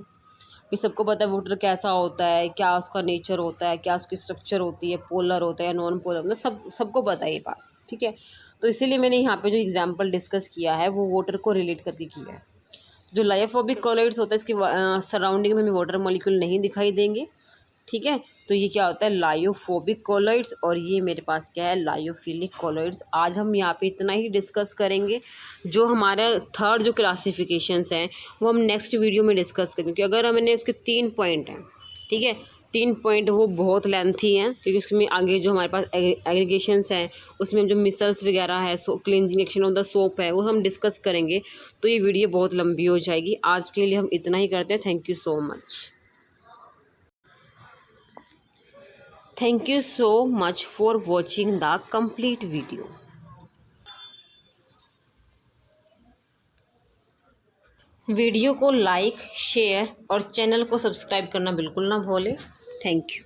ये सबको पता है वाटर कैसा होता है, क्या उसका नेचर होता है, क्या उसकी स्ट्रक्चर होती है, पोलर होता है या नॉन पोलर, मतलब सबको पता है ये बात, ठीक है। तो इसीलिए मैंने यहाँ पे जो एग्जांपल डिस्कस किया है वो वाटर को रिलेट करके किया है। जो लायोफोबिक कोलॉइड्स होता है इसके सराउंडिंग में हमें वाटर मॉलिक्यूल नहीं दिखाई देंगे, ठीक है। तो ये क्या होता है, लायोफोबिक कोलॉइड्स, और ये मेरे पास क्या है, लायोफिलिक कोलॉइड्स। आज हम यहाँ पे इतना ही डिस्कस करेंगे। जो हमारा थर्ड जो क्लासिफिकेशंस हैं वो हम नेक्स्ट वीडियो में डिस्कस करेंगे, क्योंकि अगर हमने इसके 3 पॉइंट हैं, ठीक है, 3 पॉइंट वो बहुत लेंथी हैं, क्योंकि उसमें आगे जो हमारे पास एग्रीगेशंस हैं उसमें जो मिसल्स वगैरह है, cleansing action of the soap है, वो हम डिस्कस करेंगे। तो ये वीडियो बहुत लंबी हो जाएगी। आज के लिए हम इतना ही करते हैं। Thank you so much. Thank you so much for watching the complete video. Video को लाइक, शेयर और चैनल को सब्सक्राइब करना बिल्कुल ना भूलें। Thank you.